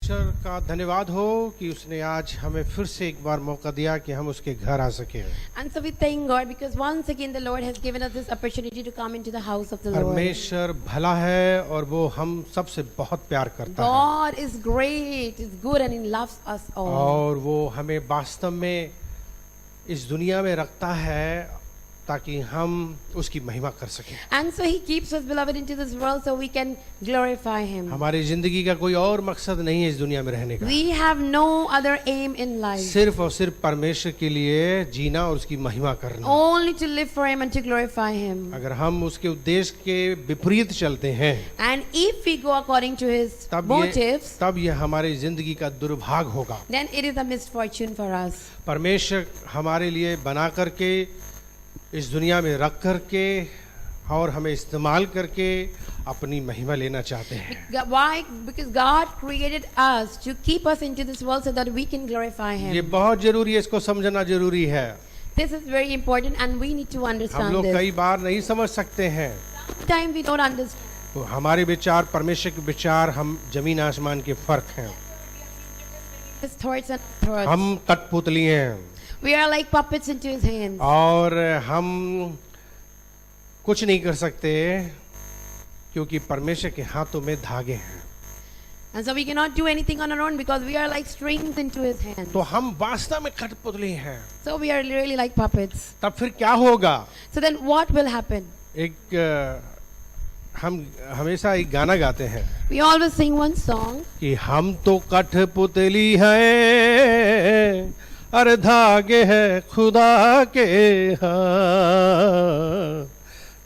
परमेश्वर का धन्यवाद हो कि उसने आज हमें फिर से एक बार मौका दिया कि हम उसके घर आ सके। And so we thank God because once again the Lord has given us this opportunity to come into the house of the Lord. परमेश्वर भला है और वो हम सबसे बहुत प्यार करता है God is great, is good, and He loves us all. और वो हमें वास्तव में इस दुनिया में रखता है ताकि हम उसकी महिमा कर सकें। And so He keeps us, beloved, into this world so we can glorify Him. हमारी जिंदगी का कोई और मकसद नहीं है इस दुनिया में रहने का, We have no other aim in life, सिर्फ और सिर्फ परमेश्वर के लिए जीना और उसकी महिमा करना। only to live for Him and to glorify Him. अगर हम उसके उद्देश्य के विपरीत चलते हैं And if we go according to His motives, तब ये हमारी जिंदगी का दुर्भाग होगा। then it is a misfortune for us. परमेश्वर हमारे लिए बना करके इस दुनिया में रख करके और हमें इस्तेमाल करके अपनी महिमा लेना चाहते हैं। Why? Because God created us to keep us into this world so that we can glorify Him. ये बहुत जरूरी है, इसको समझना जरूरी है। This is very important and we need to हम understand लोग this. कई बार नहीं समझ सकते हैं। Sometimes we don't understand. तो हमारे विचार परमेश्वर के विचार हम जमीन आसमान के फर्क हैं। His thoughts and thoughts. हम कठपुतली हैं We are like puppets into His hands. और हम कुछ नहीं कर सकते क्योंकि परमेश्वर के हाथों में धागे हैं। And so we cannot do anything on our own because we are like strings into His hands. तो हम वास्तव में कठपुतली हैं। So we are really like puppets. तब फिर क्या होगा? So then what will happen? हम हमेशा एक गाना गाते हैं We always sing one song. कि हम तो कठपुतली हैं, अरे धागे है खुदा के हाँ,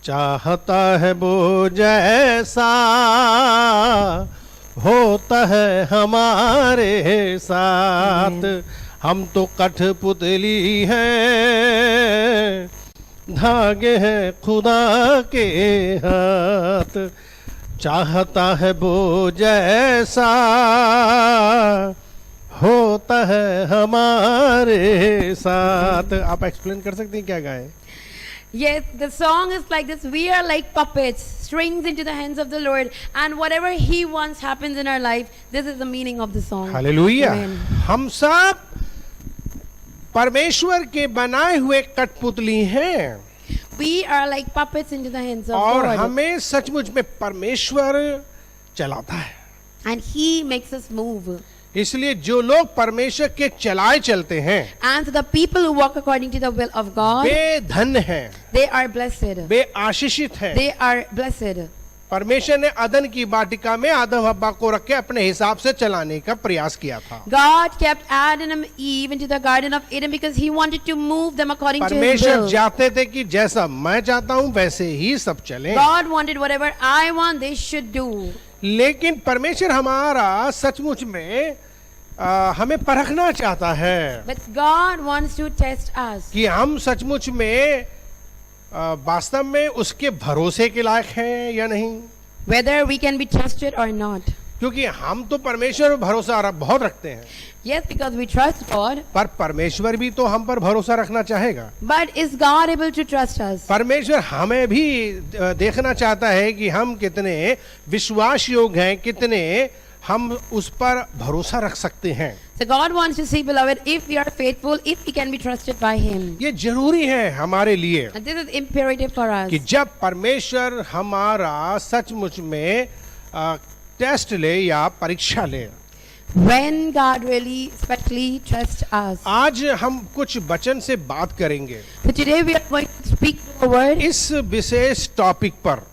चाहता है वो जैसा होता है हमारे साथ। हम तो कठपुतली हैं, धागे हैं खुदा के हाथ, चाहता है वो जैसा होता है हमारे साथ। आप एक्सप्लेन कर सकते हैं क्या गाएं? Yes, the song is like this. We are like puppets, strings into the hands of the Lord, and whatever He wants happens in our life. This is the meaning of the song. Hallelujah. Amen. हम सब परमेश्वर के बनाए हुए कठपुतली हैं We are like puppets into the hands of और God. हमें सचमुच में परमेश्वर चलाता है। And He makes us move. इसलिए जो लोग परमेश्वर के चलाए चलते हैं And so the people who walk according to the will of God, वे धन्य हैं, they are blessed. वे आशीषित हैं। They are blessed. परमेश्वर ने अदन की वाटिका में आदम हव्वा को रख के अपने हिसाब से चलाने का प्रयास किया था। God kept Adam and Eve into the Garden of Eden because He wanted to move them according to His परमेश्वर will. चाहते थे कि जैसा मैं चाहता हूं वैसे ही सब चले। God wanted whatever I want, they should do. लेकिन परमेश्वर हमारा सचमुच में हमें परखना चाहता है But God wants to test us. कि हम सचमुच में वास्तव में उसके भरोसे के लायक हैं या नहीं। Whether we can be trusted or not. क्योंकि हम तो परमेश्वर पर भरोसा बहुत रखते हैं, Yes, because we trust God. पर परमेश्वर भी तो हम पर भरोसा रखना चाहेगा। But is God able to trust us? परमेश्वर हमें भी देखना चाहता है कि हम कितने विश्वास योग्य हैं, कितने हम उस पर भरोसा रख सकते हैं। So God wants to see, beloved, if we are faithful, if we can be trusted by Him. ये जरूरी है हमारे लिए And this is imperative for us. कि जब परमेश्वर हमारा सचमुच में टेस्ट ले या परीक्षा ले। When God really, especially trusts us. आज हम कुछ वचन से बात करेंगे So today we are going to speak the word, इस विशेष टॉपिक पर।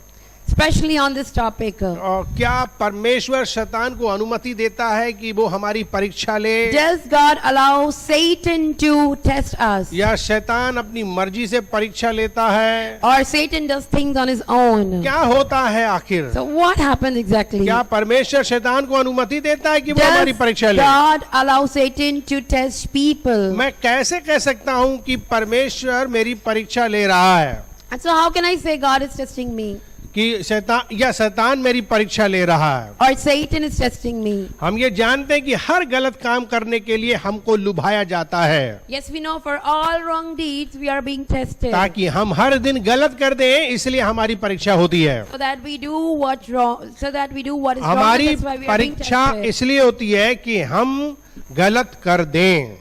especially on this topic. और क्या परमेश्वर शैतान को अनुमति देता है कि वो हमारी परीक्षा ले, Does God allow Satan to test us? या शैतान अपनी मर्जी से परीक्षा लेता है? Or Satan does things on his own? क्या होता है आखिर? So what happens exactly? क्या परमेश्वर शैतान को अनुमति देता है कि वो हमारी Does परीक्षा ले? God allow Satan to test people? मैं कैसे कह सकता हूँ कि परमेश्वर मेरी परीक्षा ले रहा है? And so how can I say God is testing me? कि शैतान मेरी परीक्षा ले रहा है। or Satan is testing me. हम ये जानते हैं कि हर गलत काम करने के लिए हमको लुभाया जाता है, Yes, we know for all wrong deeds we are being tested. ताकि हम हर दिन गलत कर दें, इसलिए हमारी परीक्षा होती है। So that we do what wrong, so that we do what is wrong. हमारी That's why we are being परीक्षा tested. इसलिए होती है कि हम गलत कर दें।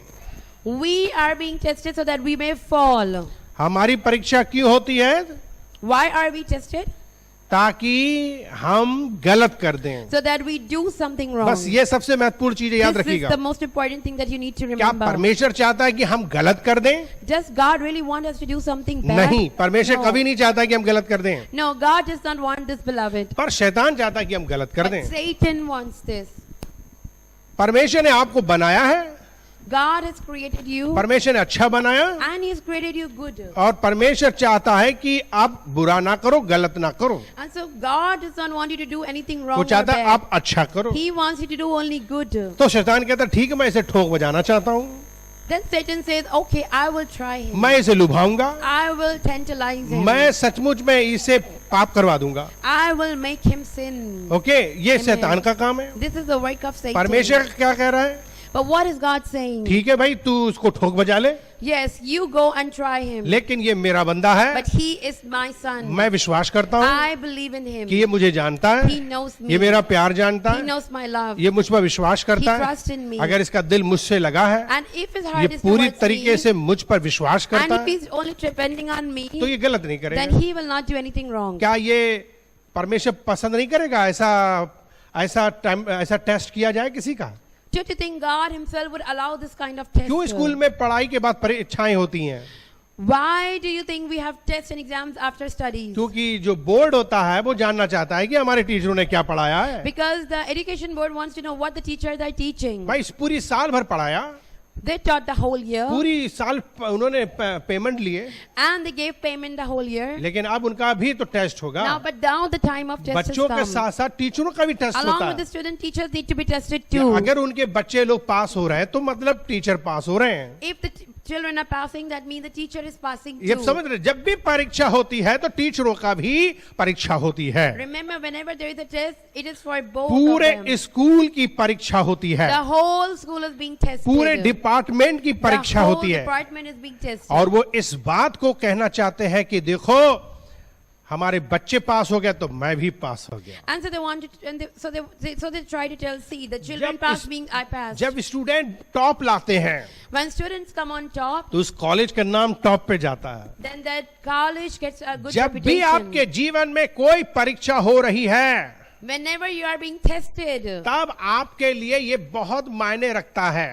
We are being tested so that we may fall. हमारी परीक्षा क्यों होती है? Why are we tested? ताकि हम गलत कर दें। So that we do something wrong. बस ये सबसे महत्वपूर्ण चीज याद This is रखिएगा। the most important thing that you need to क्या remember. परमेश्वर चाहता है कि हम गलत कर दें? Does God really want us to do something bad? नहीं, परमेश्वर No. कभी नहीं चाहता कि हम गलत कर दें, No, God does not want this, beloved. पर शैतान चाहता है कि हम गलत कर But दें। Satan wants this. परमेश्वर ने आपको बनाया है, God has created you परमेश्वर ने अच्छा बनाया, and He has created you good. और परमेश्वर चाहता है कि आप बुरा ना करो, गलत ना करो। And so God does not want you to do anything wrong वो or चाहता है bad. आप अच्छा करो। He wants you to do only good. तो शैतान कहता है ठीक है, मैं इसे ठोक बजाना चाहता हूँ, Then Satan says, okay, I will try him. मैं इसे लुभाऊंगा, I will tantalize him. मैं सचमुच में इसे पाप करवा दूंगा। I will make him sin. Okay, ये Amen. शैतान का काम है। This is the work of Satan. परमेश्वर क्या कह रहा है? But what is God saying? ठीक है भाई, तू उसको ठोक बजा ले, Yes, you go and try him. लेकिन ये मेरा बंदा है, But he is my son. मैं विश्वास करता हूँ I believe in him. कि ये मुझे जानता है, He knows me. ये मेरा प्यार जानता He है, knows my love. ये मुझ पर विश्वास करता He trusts है। in me. अगर इसका दिल मुझसे लगा है, And if his ये heart is पूरी towards तरीके me, से मुझ पर विश्वास and करता if है, he's only depending on me, तो ये गलत नहीं then करेगा। he will not do anything wrong. क्या ये परमेश्वर पसंद नहीं करेगा ऐसा टेस्ट किया जाए किसी का? Don't you think God himself would allow this kind of test? क्यों स्कूल में पढ़ाई के बाद परीक्षाएं होती हैं? Why do you think we have tests and exams after studies? क्योंकि जो बोर्ड होता है वो जानना चाहता है कि हमारे टीचरों ने क्या पढ़ाया है। Because the education board wants to know what the teachers are teaching. भाई इस पूरी साल भर पढ़ाया, They taught the whole year पूरी साल उन्होंने पेमेंट लिए, and they gave payment the whole year. लेकिन अब उनका भी तो टेस्ट होगा। Now, but now the time of test has बच्चों के come. साथ साथ टीचरों का भी टेस्ट Along होता with the है। student, teachers need to be tested कि too. अगर उनके बच्चे लोग पास हो रहे हैं तो मतलब टीचर पास हो रहे हैं। If the children are passing, that means the teacher is passing ये too. समझ रहे, जब भी परीक्षा होती है तो टीचरों का भी परीक्षा होती है। Remember, whenever there is a test, it is for both पूरे of them. स्कूल की परीक्षा होती है, The whole school is being tested. पूरे डिपार्टमेंट की परीक्षा the whole होती है, department is being tested. और वो इस बात को कहना चाहते हैं कि देखो हमारे बच्चे पास हो गए तो मैं भी पास हो गया। And so they want to, and so they try to tell, see, the children जब passed, इस- being I passed. जब स्टूडेंट टॉप लाते हैं When students come on top, तो उस कॉलेज का नाम टॉप पे जाता है। then that college gets a good जब भी reputation. आपके जीवन में कोई परीक्षा हो रही है, Whenever you are being tested, तब आपके लिए ये बहुत मायने रखता है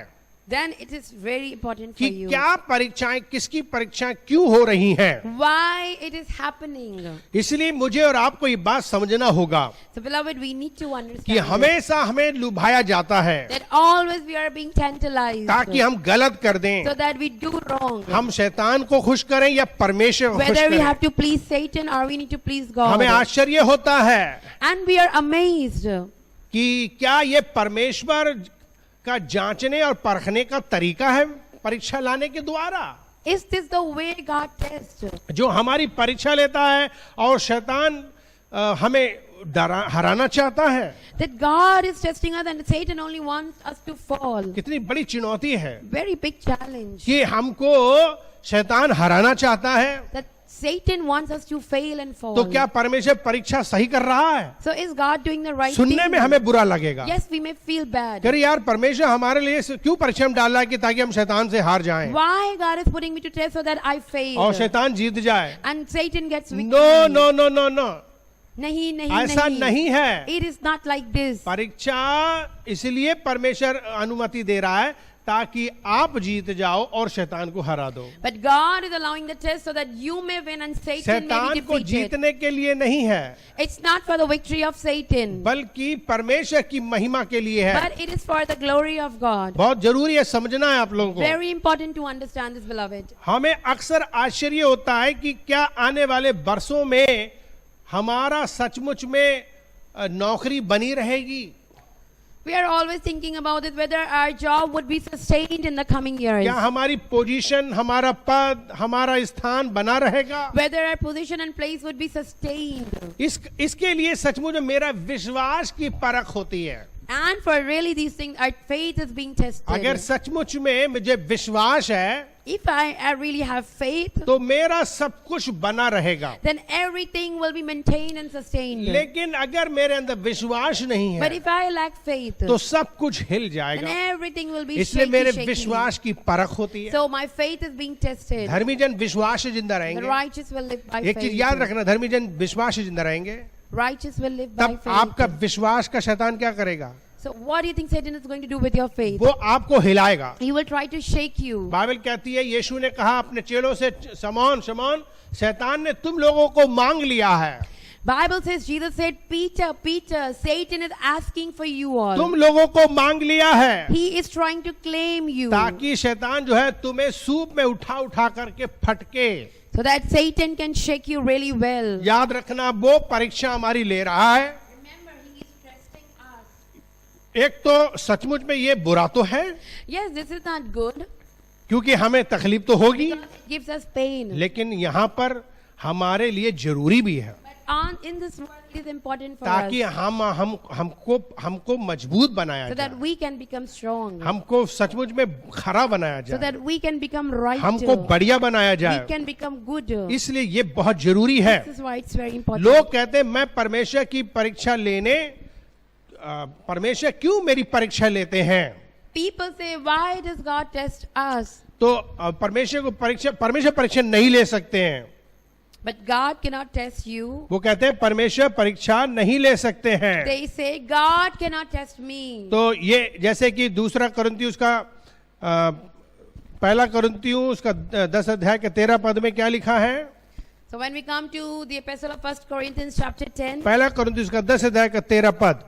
then it is very important for कि you. क्या परीक्षाएं, किसकी परीक्षाएं क्यों हो रही हैं। Why it is happening. इसलिए मुझे और आपको ये बात समझना होगा So beloved, we need to कि understand this, हमेशा हमें लुभाया जाता है that always we are being tantalized ताकि हम गलत कर दें, so that we do wrong. हम शैतान को खुश करें या परमेश्वर को खुश Whether we करें। have to please Satan or we need to please God. हमें आश्चर्य होता है And we are amazed. कि क्या ये परमेश्वर का जांचने और परखने का तरीका है परीक्षा लाने के द्वारा, Is this the way God tests? जो हमारी परीक्षा लेता है और शैतान हमें हराना चाहता है। That God is testing us and Satan only wants us to fall. कितनी बड़ी चुनौती है Very big challenge. कि हमको शैतान हराना चाहता है। That Satan wants us to fail and fall. तो क्या परमेश्वर परीक्षा सही कर रहा है? So is God doing the right सुनने thing? में हमें बुरा लगेगा, Yes, we may feel bad. अरे यार परमेश्वर हमारे लिए क्यों परीक्षा में डाल रहा है कि ताकि हम शैतान से हार जाएं Why God is putting me to test so that I fail और शैतान जीत जाए। and Satan gets victory? No no no no no, नहीं नहीं ऐसा नहीं है। It is not like this. परीक्षा इसलिए परमेश्वर अनुमति दे रहा है ताकि आप जीत जाओ और शैतान को हरा दो। But God is allowing the test so that you may win and Satan may शैतान be को defeated. जीतने के लिए नहीं है, It's not for the victory of Satan, बल्कि परमेश्वर की महिमा के लिए है। but it is for the glory of God. बहुत जरूरी है, समझना है आप लोगों को। Very important to understand this, beloved. हमें अक्सर आश्चर्य होता है कि क्या आने वाले वर्षों में हमारा सचमुच में नौकरी बनी रहेगी। We are always thinking about it whether our job would be sustained in the coming years. क्या हमारी पोजीशन, हमारा पद, हमारा स्थान बना रहेगा? Whether our position and place would be sustained. इसके लिए सचमुच में मेरा विश्वास की परख होती है. And for really these things, our faith is being tested. अगर सचमुच में मुझे विश्वास है, If I really have faith, तो मेरा सब कुछ बना रहेगा. then everything will be maintained and sustained. लेकिन अगर मेरे अंदर विश्वास नहीं But है, if I lack faith, तो सब कुछ हिल then जाएगा. everything will be इसलिए मेरे shaky. विश्वास की परख होती है. So my faith is being tested. धर्मी जन विश्वास से जिंदा The रहेंगे. righteous will live by एक चीज याद faith. रखना, धर्मी जन विश्वास से जिंदा रहेंगे. Righteous will live by तब आपका faith. विश्वास का शैतान क्या करेगा? So what do you think Satan is going to do with your faith? वो आपको हिलाएगा. He will try to shake you. Bible कहती है, यीशु ने कहा अपने चेलों से, शमौन शमौन, शैतान ने तुम लोगों को मांग लिया है. Bible says, Jesus said, Peter, Peter, Satan is asking for you all. तुम लोगों को मांग लिया है, He is trying to claim you. ताकि शैतान जो है तुम्हें सूप में उठा उठा करके फटके. So that Satan can shake you really well. याद रखना, वो परीक्षा हमारी ले रहा है. Remember, he is testing us. एक तो सचमुच में ये बुरा तो है, Yes, this is not good. क्योंकि हमें तकलीफ तो होगी, It gives us pain. लेकिन यहाँ पर हमारे लिए जरूरी भी है, In this world, it is important for ताकि us. हमको मजबूत बनाया So जाए, that we can become strong. हमको सचमुच में खरा बनाया So जाए, that we can become right. हमको बढ़िया बनाया We जाए. can become good. इसलिए ये बहुत जरूरी है. This is why it's very important. लोग कहते हैं मैं परमेश्वर की परीक्षा लेने, परमेश्वर क्यों मेरी परीक्षा लेते हैं? People say, why does God test us? तो परमेश्वर परीक्षा नहीं ले सकते हैं. But God cannot test you. वो कहते हैं परमेश्वर परीक्षा नहीं ले सकते हैं. They say, God cannot test me. तो ये जैसे कि दूसरा कुरिन्थियुस का पहला कुरिन्थियुस का 10 अध्याय के 13 पद में क्या लिखा है? So when we come to the epistle of 1 Corinthians chapter 10, पहला कुरिन्थियुस का 10 अध्याय का 13 पद.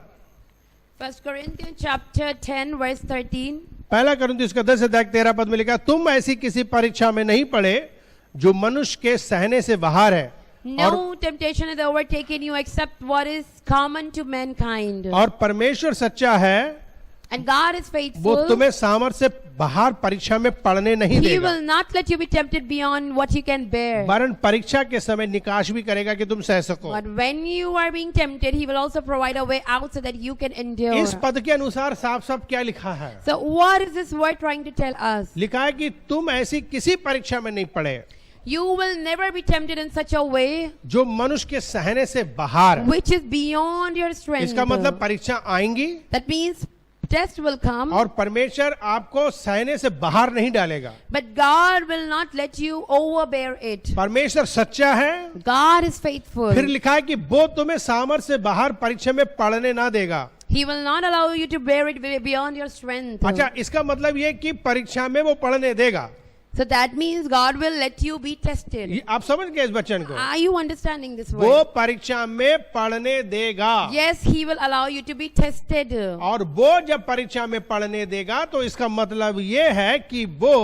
1 Corinthians chapter 10 verse 13. पहला कुरिन्थियुस का 10 अध्याय 13 पद में लिखा, तुम ऐसी किसी परीक्षा में नहीं पड़े जो मनुष्य के सहने से बाहर है, No temptation has overtaken you except what is common to mankind. और परमेश्वर सच्चा है, And God is वो faithful. तुम्हें सामर्थ से बाहर परीक्षा में पड़ने नहीं He देगा, will not let you be tempted beyond what you can bear. वरन परीक्षा के समय निकाश भी करेगा कि तुम सह सको. But when you are being tempted, He will also provide a way out so that you can endure. इस पद के अनुसार साफ साफ क्या लिखा है? So what is this word trying to tell us? लिखा है कि तुम ऐसी किसी परीक्षा में नहीं पड़े You will never be tempted in such a way जो मनुष्य के सहने से बाहर है. which is beyond your strength. इसका मतलब परीक्षा आएंगी That means test will come, और परमेश्वर आपको सहने से बाहर नहीं डालेगा. but God will not let you overbear it. परमेश्वर सच्चा है. God is faithful. फिर लिखा है कि वो तुम्हें सामर्थ से बाहर परीक्षा में पड़ने ना देगा. He will not allow you to bear it beyond your strength. अच्छा, इसका मतलब ये कि परीक्षा में वो पढ़ने देगा. So that means God will let you be tested. आप समझ गए इस वचन को? Are you understanding this वो word? परीक्षा में पढ़ने देगा. Yes, He will allow you to be tested. और वो जब परीक्षा में पढ़ने देगा तो इसका मतलब ये है कि वो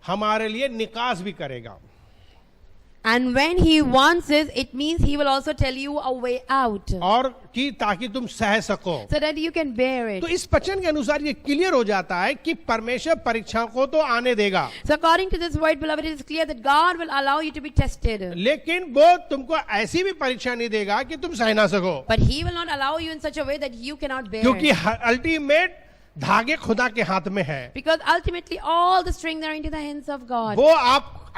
हमारे लिए निकास भी करेगा. And when He wants this, it means He will also tell you a way out और कि ताकि तुम सह सको. so that you can bear it. तो इस वचन के अनुसार ये क्लियर हो जाता है कि परमेश्वर परीक्षाओं को तो आने देगा, So according to this word, beloved, it is clear that God will allow you to be tested. लेकिन वो तुमको ऐसी भी परीक्षा नहीं देगा कि तुम सह ना सको. But He will not allow you in such a way that you cannot bear. क्योंकि अल्टीमेट धागे खुदा के हाथ में है. Because ultimately all the strings are into the hands of God. वो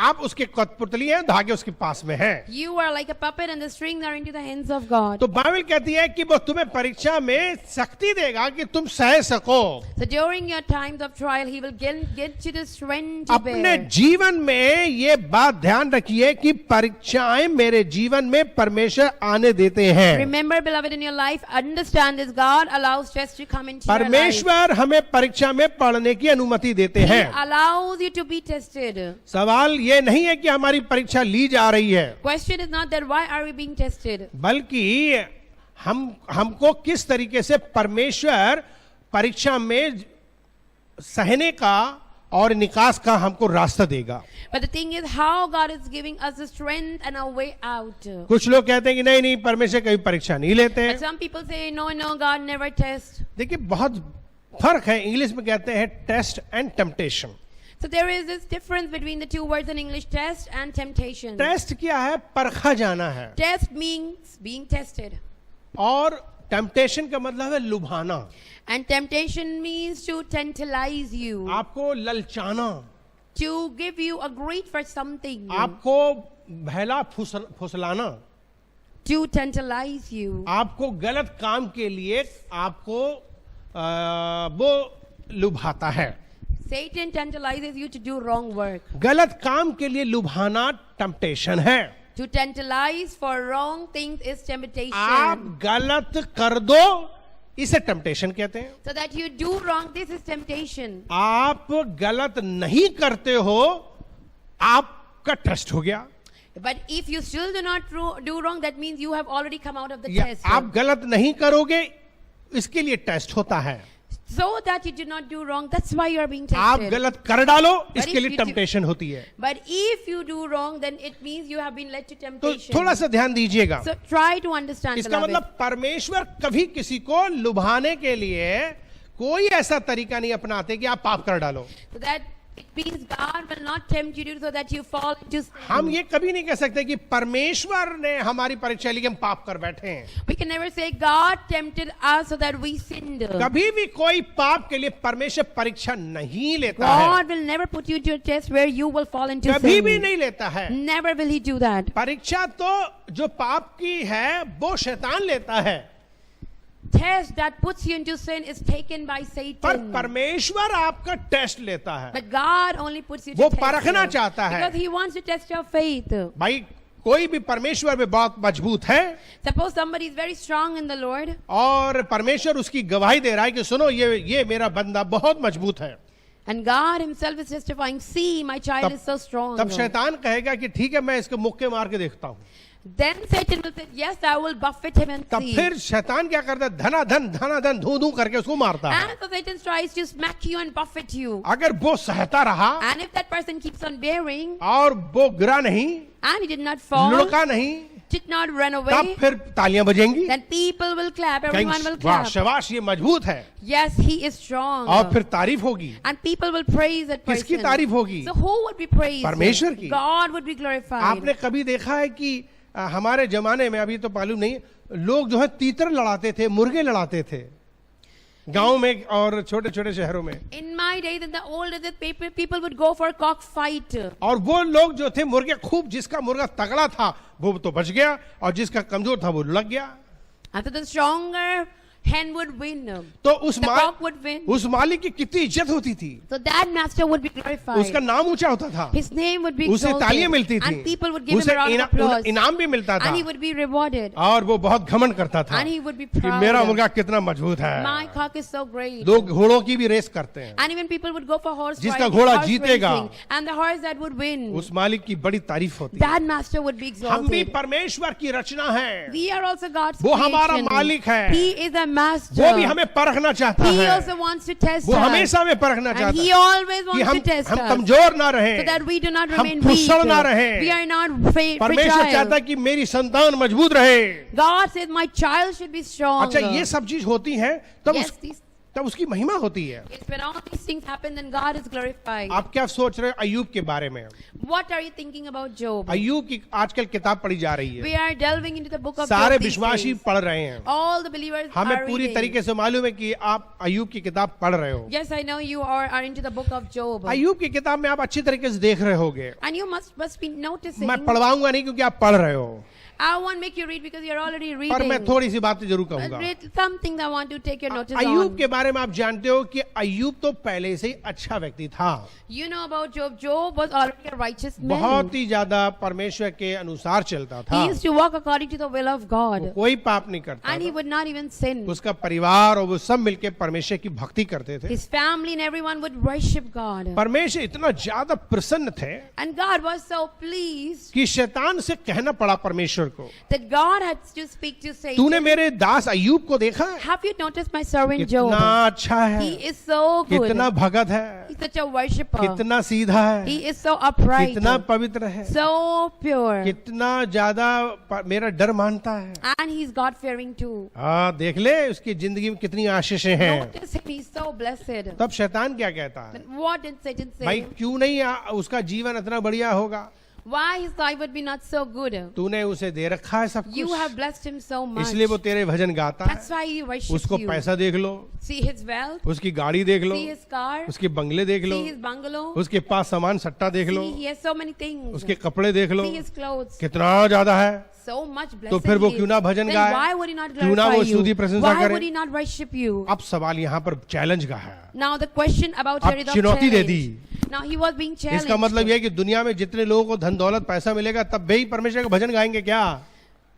आप उसके कठपुतली हैं, धागे उसके पास में हैं. You are like a puppet and the strings are into the hands of God. तो बाइबल कहती है कि वो तुम्हें परीक्षा में शक्ति देगा कि तुम सह सको. So during your times of trial, He will get you the strength to अपने bear. जीवन में ये बात ध्यान रखिए कि परीक्षाएं मेरे जीवन में परमेश्वर आने देते हैं. Remember, beloved, in your life, understand this: God allows stress to come into your life. परमेश्वर हमें परीक्षा में पढ़ने की अनुमति देते He हैं. allows you to be tested. सवाल ये नहीं है कि हमारी परीक्षा ली जा रही है, Question is not that why are we being tested, बल्कि हमको किस तरीके से परमेश्वर परीक्षा में सहने का और निकास का हमको रास्ता देगा। But the thing is how God is giving us the strength and a way out. कुछ लोग कहते हैं कि नहीं नहीं परमेश्वर कभी परीक्षा नहीं लेते But हैं। some people say, no, God never tests. देखिए बहुत फर्क है, इंग्लिश में कहते हैं test and temptation. So there is this difference between the two words in English, test and temptation. Test क्या है? परखा जाना है, Test means being tested. और टेम्पटेशन का मतलब है लुभाना, And temptation means to tantalize you, आपको ललचाना, to give you a greed for something, आपको बहला फुसलाना, to tantalize you. आपको गलत काम के लिए आपको वो लुभाता है। Satan tantalizes you to do wrong work. गलत काम के लिए लुभाना टेम्पटेशन है। To tantalize for wrong things is temptation. आप गलत कर दो, इसे टेम्पटेशन कहते हैं। So that you do wrong, this is temptation. आप गलत नहीं करते हो, आपका टेस्ट हो गया। But if you still do not do wrong, that means you have already come out of the या test. आप गलत नहीं करोगे, इसके लिए टेस्ट होता है। So that you do not do wrong, that's why you are being आप tested. गलत कर डालो, if इसके लिए you do- टेम्पटेशन होती है। But if you do wrong, then it means you have been led to तो temptation. थोड़ा सा ध्यान दीजिएगा। So try to understand, इसका beloved. मतलब परमेश्वर कभी किसी को लुभाने के लिए कोई ऐसा तरीका नहीं अपनाते कि आप पाप कर डालो। So that it means God will not tempt you so that you fall into sin. हम ये कभी नहीं कह सकते कि परमेश्वर ने हमारी परीक्षा ली कि हम पाप कर बैठे हैं। We can never say God tempted us so that we sinned. कभी भी कोई पाप के लिए परमेश्वर परीक्षा नहीं लेता है, God will never put you to a test where you will fall into कभी भी sin. नहीं लेता है। Never will He do that. परीक्षा तो जो पाप की है वो शैतान लेता है, Test that puts you into sin is taken by पर Satan. परमेश्वर आपका टेस्ट लेता है। But God only puts you to वो test परखना you. चाहता है। Because He wants to test your faith. भाई कोई भी परमेश्वर में बहुत मजबूत है Suppose somebody is very strong in the Lord, और परमेश्वर उसकी गवाही दे रहा है कि सुनो ये मेरा बंदा बहुत मजबूत है, and God Himself is testifying, see, my child is so strong. तब शैतान कहेगा कि ठीक है मैं इसको मुक्के मार के देखता हूँ। Then Satan will say, yes, I will buffet him and तब see. फिर शैतान क्या करता है? धनाधन धू धू करके उसको मारता है। And so Satan tries to smack you and buffet you. अगर वो सहता रहा And if that person keeps on bearing, और वो गिरा नहीं, and he did not fall, लुढ़का नहीं, did not run तब away, फिर तालियां बजेंगी, then people will clap, everyone will कहेंगे वाह clap. शाबाश ये मजबूत है, Yes, he is strong. और फिर तारीफ होगी। And people will praise that किसकी person. तारीफ होगी? So who would be praised? परमेश्वर की। God would be glorified. आपने कभी देखा है कि हमारे जमाने में, अभी तो मालूम नहीं, लोग जो है तीतर लड़ाते थे, मुर्गे लड़ाते थे गांव में और छोटे छोटे शहरों में, In my days, in the old days, people would go for cock fight. और वो लोग जो थे मुर्गे खूब, जिसका मुर्गा तगड़ा था वो तो बच गया और जिसका कमजोर था वो लग गया। And so the stronger hen would win. तो उस The cock would win. उस मालिक की कितनी इज्जत होती थी, So that master would be glorified. उसका नाम ऊंचा होता था, His name would be उसे exalted. तालियां मिलती थी, And people would give him उसे a round of applause. इनाम भी मिलता था, And he would be rewarded. और वो बहुत घमंड करता था And he would be कि proud. मेरा मुर्गा कितना मजबूत है। My cock is so great. लोग घोड़ों की भी रेस करते हैं, And even people would go for horse जिसका riding, घोड़ा horse जीतेगा, racing, and the horse that would win, उस मालिक की बड़ी तारीफ होती है। that master would be हम भी exalted. परमेश्वर की रचना है, We are also God's वो हमारा creation. मालिक है, He is a master. वो भी हमें परखना चाहता He है, also wants to test वो us. हमेशा हमें परखना And चाहता He है always कि wants to test हम us. कमजोर ना रहें, So that we do not हम remain weak. फुसड़ ना रहें। We are not परमेश्वर चाहता है fragile. कि मेरी संतान मजबूत रहे। God says, my child should be strong. अच्छा ये सब चीज होती है Yes, तब उसकी महिमा होती है। yes, when all these things happen, then God is glorified. आप क्या सोच रहे हो अय्यूब के बारे में? What are you thinking about Job? अय्यूब की आजकल किताब पढ़ी जा रही है, We are delving into the book of सारे Job these विश्वासी days. पढ़ रहे हैं। All the believers हमें are पूरी reading. तरीके से मालूम है कि आप अय्यूब की किताब पढ़ रहे हो। Yes, I know you are into the book of Job. अय्यूब की किताब में आप अच्छी तरीके से देख रहे होगे। And you must be noticing. मैं पढ़वाऊंगा नहीं क्योंकि आप पढ़ रहे हो, I won't make you read because you're already पर reading. मैं थोड़ी सी बातें जरूर But कहूंगा। read something that I want to take your notice Ayyub on. के बारे में आप जानते हो कि अय्यूब तो पहले से ही अच्छा व्यक्ति था, You know about Job. Job was already a righteous man. बहुत ही ज्यादा परमेश्वर के अनुसार चलता था, He used to walk according to the will of वो God. कोई पाप नहीं करता And he था। would not even sin. उसका परिवार और वो सब मिलके परमेश्वर की भक्ति करते थे। His family and everyone would worship God. परमेश्वर इतना ज्यादा प्रसन्न थे And God was so pleased कि शैतान से कहना पड़ा परमेश्वर को। that God had to speak to Satan. तूने मेरे दास अय्यूब को देखा है, Have you noticed my servant कितना Job? अच्छा है, He is so good. कितना भगत है, He's such a worshipper. कितना सीधा है, He is so upright. कितना पवित्र है, So pure. कितना ज्यादा मेरा डर मानता है। And he's God fearing too. हाँ, देख ले उसकी जिंदगी में कितनी आशीषें हैं। Notice him, he's so blessed. तब शैतान क्या कहता है, Then what did Satan भाई say? क्यों नहीं उसका जीवन इतना बढ़िया होगा, Why his life would be not so good? तूने उसे दे रखा है सब You कुछ, have blessed him so much. इसलिए वो तेरे भजन गाता That's है। why he worships उसको you. पैसा देख लो, See his wealth, उसकी गाड़ी देख लो, see his car, उसके बंगले देख लो, see his bungalow, उसके पास सामान सट्टा देख लो, see he has so many things. उसके कपड़े देख लो, See his clothes, कितना ज्यादा है। so much blessed. तो फिर वो he क्यों is. ना भजन Then गाए, why would he not क्यों ना glorify वो you? स्तुति प्रशंसा Why करे। would he not worship you? अब सवाल यहाँ पर चैलेंज का है, Now the question about अब here is of चुनौती दे challenge. The. Now he was being challenged. इसका मतलब यह है कि दुनिया में जितने लोगों को धन दौलत पैसा मिलेगा तब भी परमेश्वर का भजन गाएंगे क्या?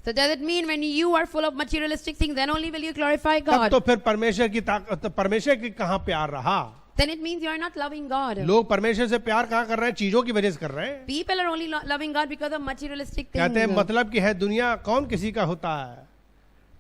So does it mean when you are full of materialistic things, then only will you glorify तब God? तो फिर परमेश्वर की ताकत, परमेश्वर की कहाँ प्यार रहा? Then it means you are not loving God. लोग परमेश्वर से प्यार कहाँ कर रहे हैं? चीजों की वजह से कर रहे हैं। People are only loving God because of materialistic कहते हैं things. मतलब कि है दुनिया कौन किसी का होता है?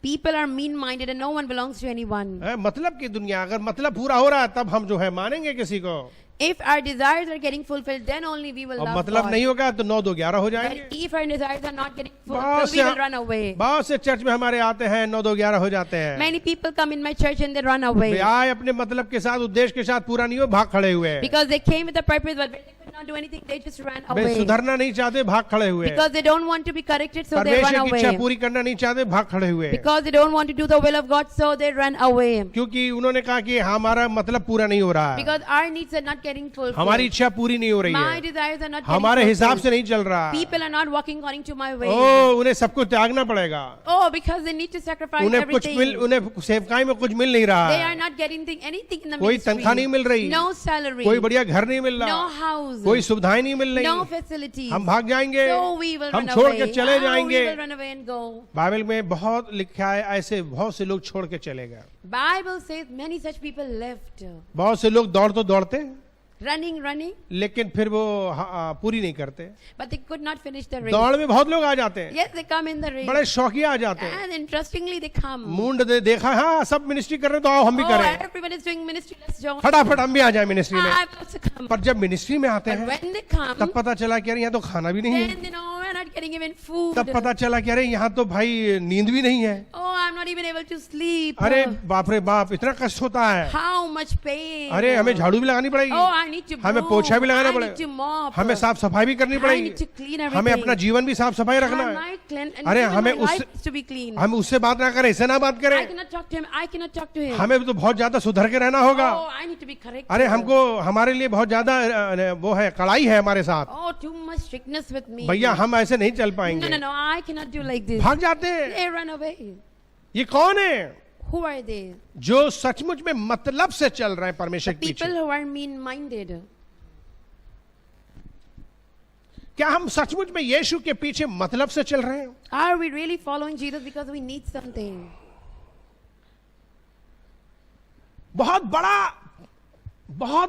People are mean-minded and no one belongs to anyone. मतलब की दुनिया, अगर मतलब पूरा हो रहा है तब हम जो है मानेंगे किसी को, If our desires are getting fulfilled, then only we will और love मतलब God. नहीं होगा तो 9 2 11 हो But जाएंगे। if our desires are not getting बहुत fulfilled, we से will run away. बहुत से चर्च में हमारे आते हैं 9 2 11 हो जाते हैं। Many people come in my church and they run away. वे आए अपने मतलब के साथ, उद्देश्य के साथ, पूरा नहीं हो, भाग खड़े हुए हैं। Because they came with a purpose, but when they could not do anything, they just ran way away. सुधरना नहीं चाहते, भाग खड़े हुए हैं। Because they don't want to be corrected, so they run परमेश्वर की इच्छा away. पूरी करना नहीं चाहते, भाग खड़े हुए हैं। Because they don't want to do the will of God, so they run away. क्योंकि उन्होंने कहा कि हमारा मतलब पूरा नहीं हो रहा है, Because our needs are not getting हमारी fulfilled. इच्छा पूरी नहीं हो रही My है, desires are not getting हमारे हिसाब से fulfilled. नहीं चल रहा है। People are not walking according to my way. ओ, उन्हें सब कुछ त्यागना पड़ेगा। Oh, because they need to sacrifice उन्हें कुछ everything. उन्हें सेवकाई में कुछ मिल नहीं रहा They are है, not getting anything in the कोई ministry. तनख्वाह नहीं मिल रही, No salary. कोई बढ़िया घर नहीं मिल No रहा, house. कोई सुविधाएं नहीं मिल No रही, facilities. हम भाग जाएंगे, So we will हम run छोड़ away. के चले Ah, we जाएंगे। will run away and go. Bible में बहुत लिखा है, ऐसे बहुत से लोग छोड़ के चले गए। Bible says many such people left. बहुत से लोग दौड़ तो दौड़ते हैं, Running, लेकिन फिर वो पूरी नहीं करते। but they could not finish the race. दौड़ में बहुत लोग आ जाते हैं, Yes, they come in the race. बड़े शौकिया आ जाते हैं, And interestingly, they come. मुंड देखा, हाँ सब मिनिस्ट्री कर रहे हैं तो आओ हम भी Oh, करें, everyone is doing ministry. Let's join. फटाफट हम भी आ जाए मिनिस्ट्री में। I want to come. पर जब मिनिस्ट्री में आते But हैं when they come, तब पता चला कि अरे यहाँ तो खाना भी नहीं है, then they know we're not getting even food. तब पता चला कि अरे यहाँ तो भाई नींद भी नहीं है, Oh, I'm not even able to sleep. अरे बाप रे बाप इतना कष्ट होता है, How much pain. अरे हमें झाड़ू भी लगानी Oh, पड़ेगी, I need to हमें broom. पोछा भी लगाना I पड़ेगा, need to mop. हमें साफ सफाई भी करनी I पड़ेगी, need to clean everything. हमें अपना जीवन भी साफ सफाई रखना है। My and अरे even हमें my life उस- is to be clean. हम उससे बात ना करें, इससे ना बात I करें, cannot talk to him. I cannot talk to him. हमें तो बहुत ज्यादा सुधर के रहना होगा। Oh, I need to be correct. अरे हमको हमारे लिए बहुत ज्यादा वो है, कड़ाई है हमारे साथ, Oh, too much strictness with me. भैया हम ऐसे नहीं चल No, पाएंगे, no, I cannot do like this. भाग जाते हैं। They run away. ये कौन है Who are they? जो सचमुच में मतलब से चल रहे हैं परमेश्वर के People पीछे? who are mean-minded. क्या हम सचमुच में यीशु के पीछे मतलब से चल रहे हैं? Are we really following Jesus because we need something? बहुत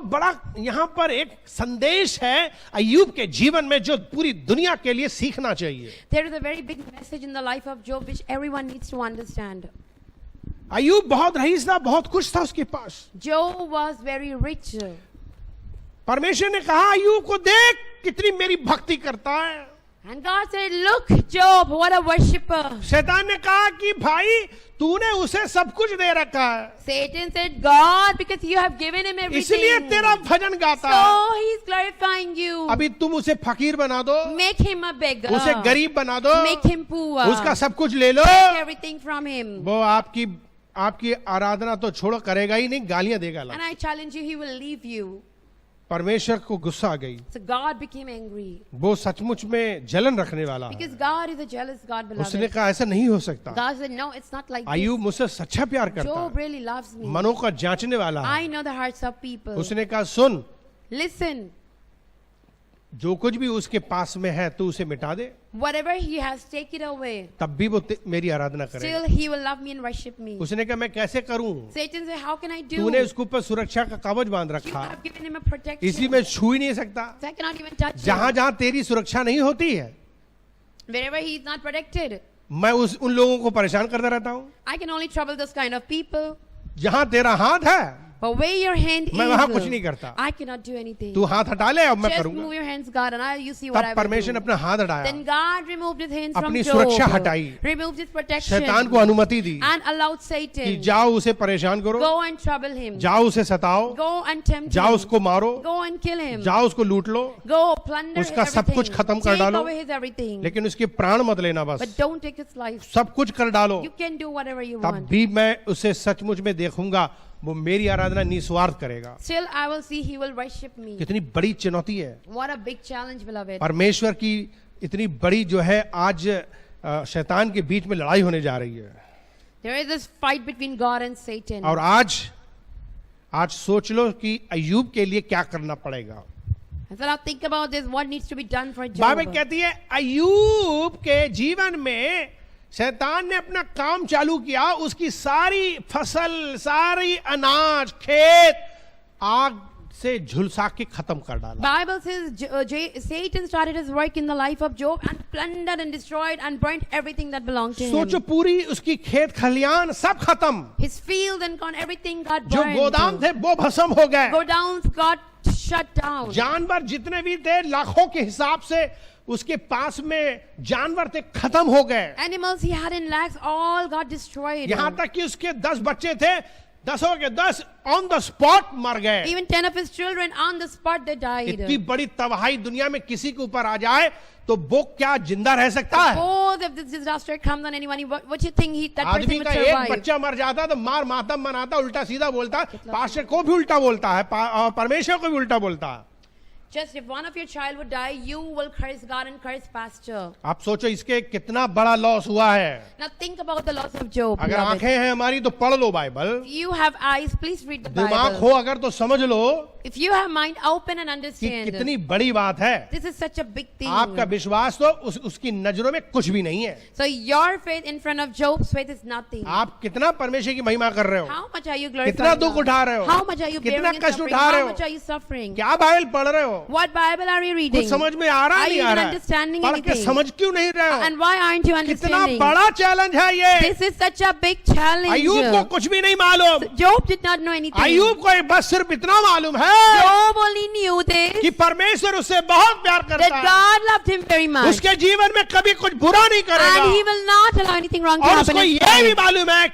बड़ा यहां पर एक संदेश है अय्यूब के जीवन में जो पूरी दुनिया के लिए सीखना चाहिए। There is a very big message in the life of Job which everyone needs to understand. अय्यूब बहुत रईस था, बहुत कुछ था उसके पास। Job was very rich. परमेश्वर ने कहा अय्यूब को देख कितनी मेरी भक्ति करता है। And God said, look, Job, what a worshipper. शैतान ने कहा कि भाई तूने उसे सब कुछ दे रखा है, Satan said, God, because you have given him इसलिए everything. तेरा भजन गाता है। So he's glorifying you. अभी तुम उसे फकीर बना दो, Make him a beggar. उसे गरीब बना दो, Make him poor. उसका सब कुछ ले लो, Take everything from him. वो आपकी आराधना तो छोड़ो, करेगा ही नहीं, गालियां देगा। And I challenge you, he will leave you. परमेश्वर को गुस्सा आ गई, So God became angry. वो सचमुच में जलन रखने वाला है। Because God is a jealous God, उसने beloved. कहा ऐसा नहीं हो सकता, God said, no, it's not like Ayyub this. मुझसे सच्चा प्यार करता Job है, really loves me. मनों का जांचने वाला है। I know the hearts of people. उसने कहा सुन, Listen, जो कुछ भी उसके पास में है तू उसे मिटा दे, whatever he has, take it away. तब भी वो मेरी आराधना करेगा। Still, he will love me and worship me. उसने कहा मैं कैसे करूं? Satan said, how can I do? तूने उसके ऊपर सुरक्षा का कवच बांध You रखा, have given him a protection. इसी में छू ही नहीं सकता। So I cannot even touch जहां him. जहां तेरी सुरक्षा नहीं होती है, Wherever he is not protected, मैं उन लोगों को परेशान करता रहता हूँ। I can only trouble those kind of people. जहां तेरा हाथ है But where your hand मैं वहां कुछ is, नहीं करता। I cannot do anything. तू हाथ हटा ले, अब मैं Just करूंगा। move your hands, God, and you see what I तब will परमेश्वर ने do. अपना हाथ हटाया, Then God removed his hands from अपनी Job, सुरक्षा हटाई, removed his protection, शैतान को अनुमति दी and allowed कि Satan, जाओ उसे परेशान करो, go and trouble him, जाओ उसे सताओ, go and tempt जाओ him, उसको मारो, go and kill him, जाओ उसको लूट लो, go plunder his उसका सब कुछ everything, खत्म कर take डालो, away his everything, लेकिन उसके प्राण मत लेना बस। but don't take his life. सब कुछ कर डालो, You can do whatever you तब want. भी मैं उसे सचमुच में देखूंगा, वो मेरी आराधना निस्वार्थ करेगा। Still, I will see he will worship me. कितनी बड़ी चुनौती है। What a big challenge, beloved. परमेश्वर की इतनी बड़ी जो है आज शैतान के बीच में लड़ाई होने जा रही है। There is this fight between God and Satan. और आज सोच लो कि अय्यूब के लिए क्या करना पड़ेगा। And so now think about this. What needs to be done for Job? Bible कहती है अय्यूब के जीवन में शैतान ने अपना काम चालू किया, उसकी सारी फसल, सारी अनाज, खेत आग से झुलसा के खत्म कर डाला। Bible says Satan started his work in the life of Job and plundered and destroyed and burnt everything that belonged to सोचो him. पूरी उसकी खेत खलियान सब खत्म, His field and corn, everything got जो burned. गोदाम थे वो भस्म हो गए, Godowns got shut down. जानवर जितने भी थे लाखों के हिसाब से उसके पास में जानवर थे खत्म हो गए। Animals he had in lakhs all got destroyed. यहां तक कि उसके 10 बच्चे थे, 10 के 10 ऑन द स्पॉट मर गए। Even 10 of his children on the spot they died. इतनी बड़ी तबाही दुनिया में किसी के ऊपर आ जाए तो वो क्या जिंदा रह सकता है? Suppose if this disaster comes on anyone, what you think that person आदमी would का एक survive? बच्चा मर जाता तो मार मातम मनाता, उल्टा सीधा बोलता, पास्टर को भी उल्टा बोलता है और परमेश्वर को भी उल्टा बोलता है। Just if one of your child would die, you will curse God and curse pastor. आप सोचो इसके कितना बड़ा लॉस हुआ है। Now think about the loss of Job. अगर beloved. आंखें हैं हमारी तो पढ़ लो Bible, If you have eyes, please read the दिमाग Bible. हो अगर तो समझ लो If you have mind, open and कि understand. कितनी बड़ी बात है। This is such a big thing. आपका विश्वास तो उसकी नजरों में कुछ भी नहीं है। So your faith in front of Job's faith is nothing. आप कितना परमेश्वर की महिमा कर रहे हो, How much are you glorifying कितना दुख God? उठा रहे हो, How much are you कितना bearing and कष्ट suffering? उठा रहे How हो, much are you suffering? क्या बाइबल पढ़ रहे हो, What Bible are you reading? कुछ समझ में आ रहा Are नहीं you आ even रहा है, understanding पढ़ के anything? समझ क्यों नहीं रहे हो? And why aren't you कितना understanding? बड़ा चैलेंज है ये। This is such a big challenge. अय्यूब को कुछ भी नहीं मालूम, Job did not know anything. अय्यूब को बस सिर्फ इतना मालूम है Job only knew this, कि परमेश्वर उससे बहुत प्यार that करता है, God loved him very much. उसके जीवन में कभी कुछ बुरा नहीं And he करेगा, will not allow anything wrong to और happen उसको in his ये भी life. मालूम है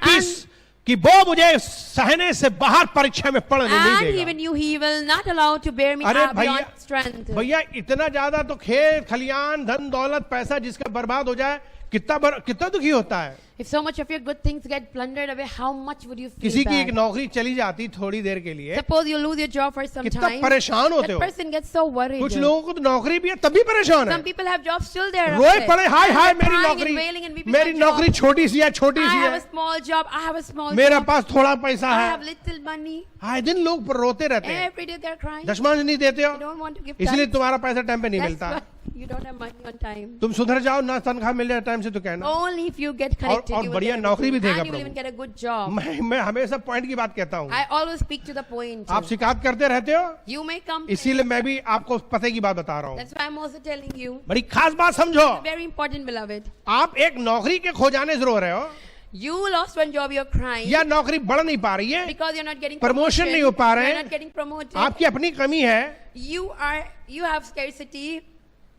कि वो मुझे सहने से बाहर परीक्षा में पढ़ने नहीं And देगा। even you, he will not allow to bear me अरे beyond strength. भैया इतना ज्यादा तो खेत खलियान धन दौलत पैसा जिसका बर्बाद हो जाए कितना दुखी होता है। If so much of your good things get plundered away, how much would you feel किसी की एक bad? नौकरी चली जाती थोड़ी देर के लिए, Suppose you lose your job for some कितना time. परेशान होते That हो। person gets so worried. कुछ लोगों को तो नौकरी भी है तब भी परेशान है, Some people have jobs still there. रोए पड़े हाय हाय मेरी Crying नौकरी, and wailing and weeping, मेरी my job. नौकरी छोटी सी है, छोटी I सी have a है, small job. I have a small मेरे job. पास थोड़ा पैसा I है। have little money. आए दिन लोग पर रोते रहते हैं, Every day they're crying. दशमांश नहीं देते हो, You don't want to give इसलिए tithes. तुम्हारा पैसा टाइम पे नहीं That's मिलता। why you don't have money on time. तुम सुधर जाओ ना, तनख्वाह मिल जाए टाइम से तो कहना। Only if you get connected, और you will बढ़िया get a नौकरी भी good, देगा and you will even Prabhu. get a good job. मैं हमेशा पॉइंट की बात कहता हूँ। I always speak to the point. आप शिकायत करते रहते हो, You may come. इसीलिए मैं भी आपको पते की बात बता रहा हूँ। That's why I'm also telling you. बड़ी खास बात समझो, Very important, beloved. आप एक नौकरी के खो जाने से रो रहे हो, You lost one job, you're crying या नौकरी बढ़ नहीं पा रही है, because you're not getting promotion नहीं हो पा रहे You're हैं, not getting promoted. आपकी अपनी कमी है, You have scarcity.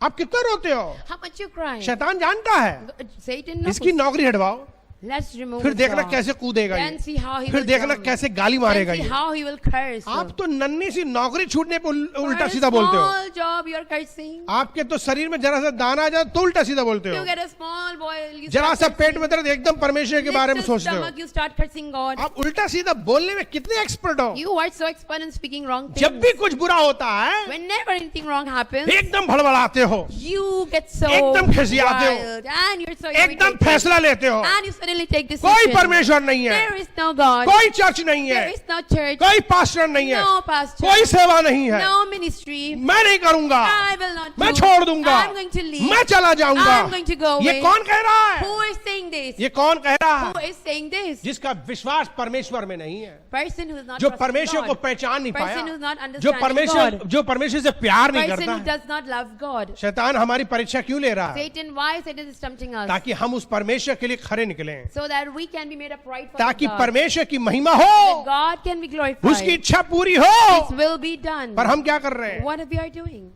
आप कितना रोते हो? How much you crying? शैतान जानता है, Satan knows. इसकी नौकरी हटवाओ, Let's remove फिर his देखना job. कैसे कूदेगा Then ये, see how he फिर will देखना jump. कैसे गाली मारेगा Then see ये। how he will curse. आप तो नन्ही सी नौकरी छूटने पे For उल्टा a सीधा बोलते हो, small job you're cursing. आपके तो शरीर में जरा सा दाना आ जाए तो उल्टा सीधा बोलते You हो, get a small boil. You जरा start सा पेट cursing. में दर्द एकदम परमेश्वर के बारे में Little सोचते हो। stomach, you start cursing God. आप उल्टा सीधा बोलने में कितने एक्सपर्ट हो। You are so expert in speaking wrong things. जब भी कुछ बुरा होता है Whenever anything wrong happens, एकदम भड़बड़ाते हो, you get so एकदम खिसियाते हो, wild and you're so एकदम irritated. फैसला लेते हो, And you suddenly take decision. कोई परमेश्वर नहीं है, There is no God. कोई चर्च नहीं है, There is no church. कोई पास्टर नहीं है, No pastor. कोई सेवा नहीं है, No ministry. मैं नहीं करूंगा, I will not मैं do. छोड़ दूंगा, I'm going to leave. मैं चला जाऊंगा। I'm going to go ये away. कौन कह रहा है? Who is saying this? ये कौन कह रहा Who है? is saying this? जिसका विश्वास परमेश्वर में नहीं है, Person who is not जो trusting परमेश्वर को God. पहचान नहीं Person who is not पाया, understanding God. जो परमेश्वर से प्यार नहीं Person करता who है। does not love God. शैतान हमारी परीक्षा क्यों ले रहा है? Satan, why Satan is tempting us? ताकि हम उस परमेश्वर के लिए खरे निकलें, So that we can be made upright for ताकि God. परमेश्वर की महिमा That हो, God can be glorified. उसकी इच्छा पूरी हो। His will be done. पर हम क्या कर रहे हैं? What we are doing?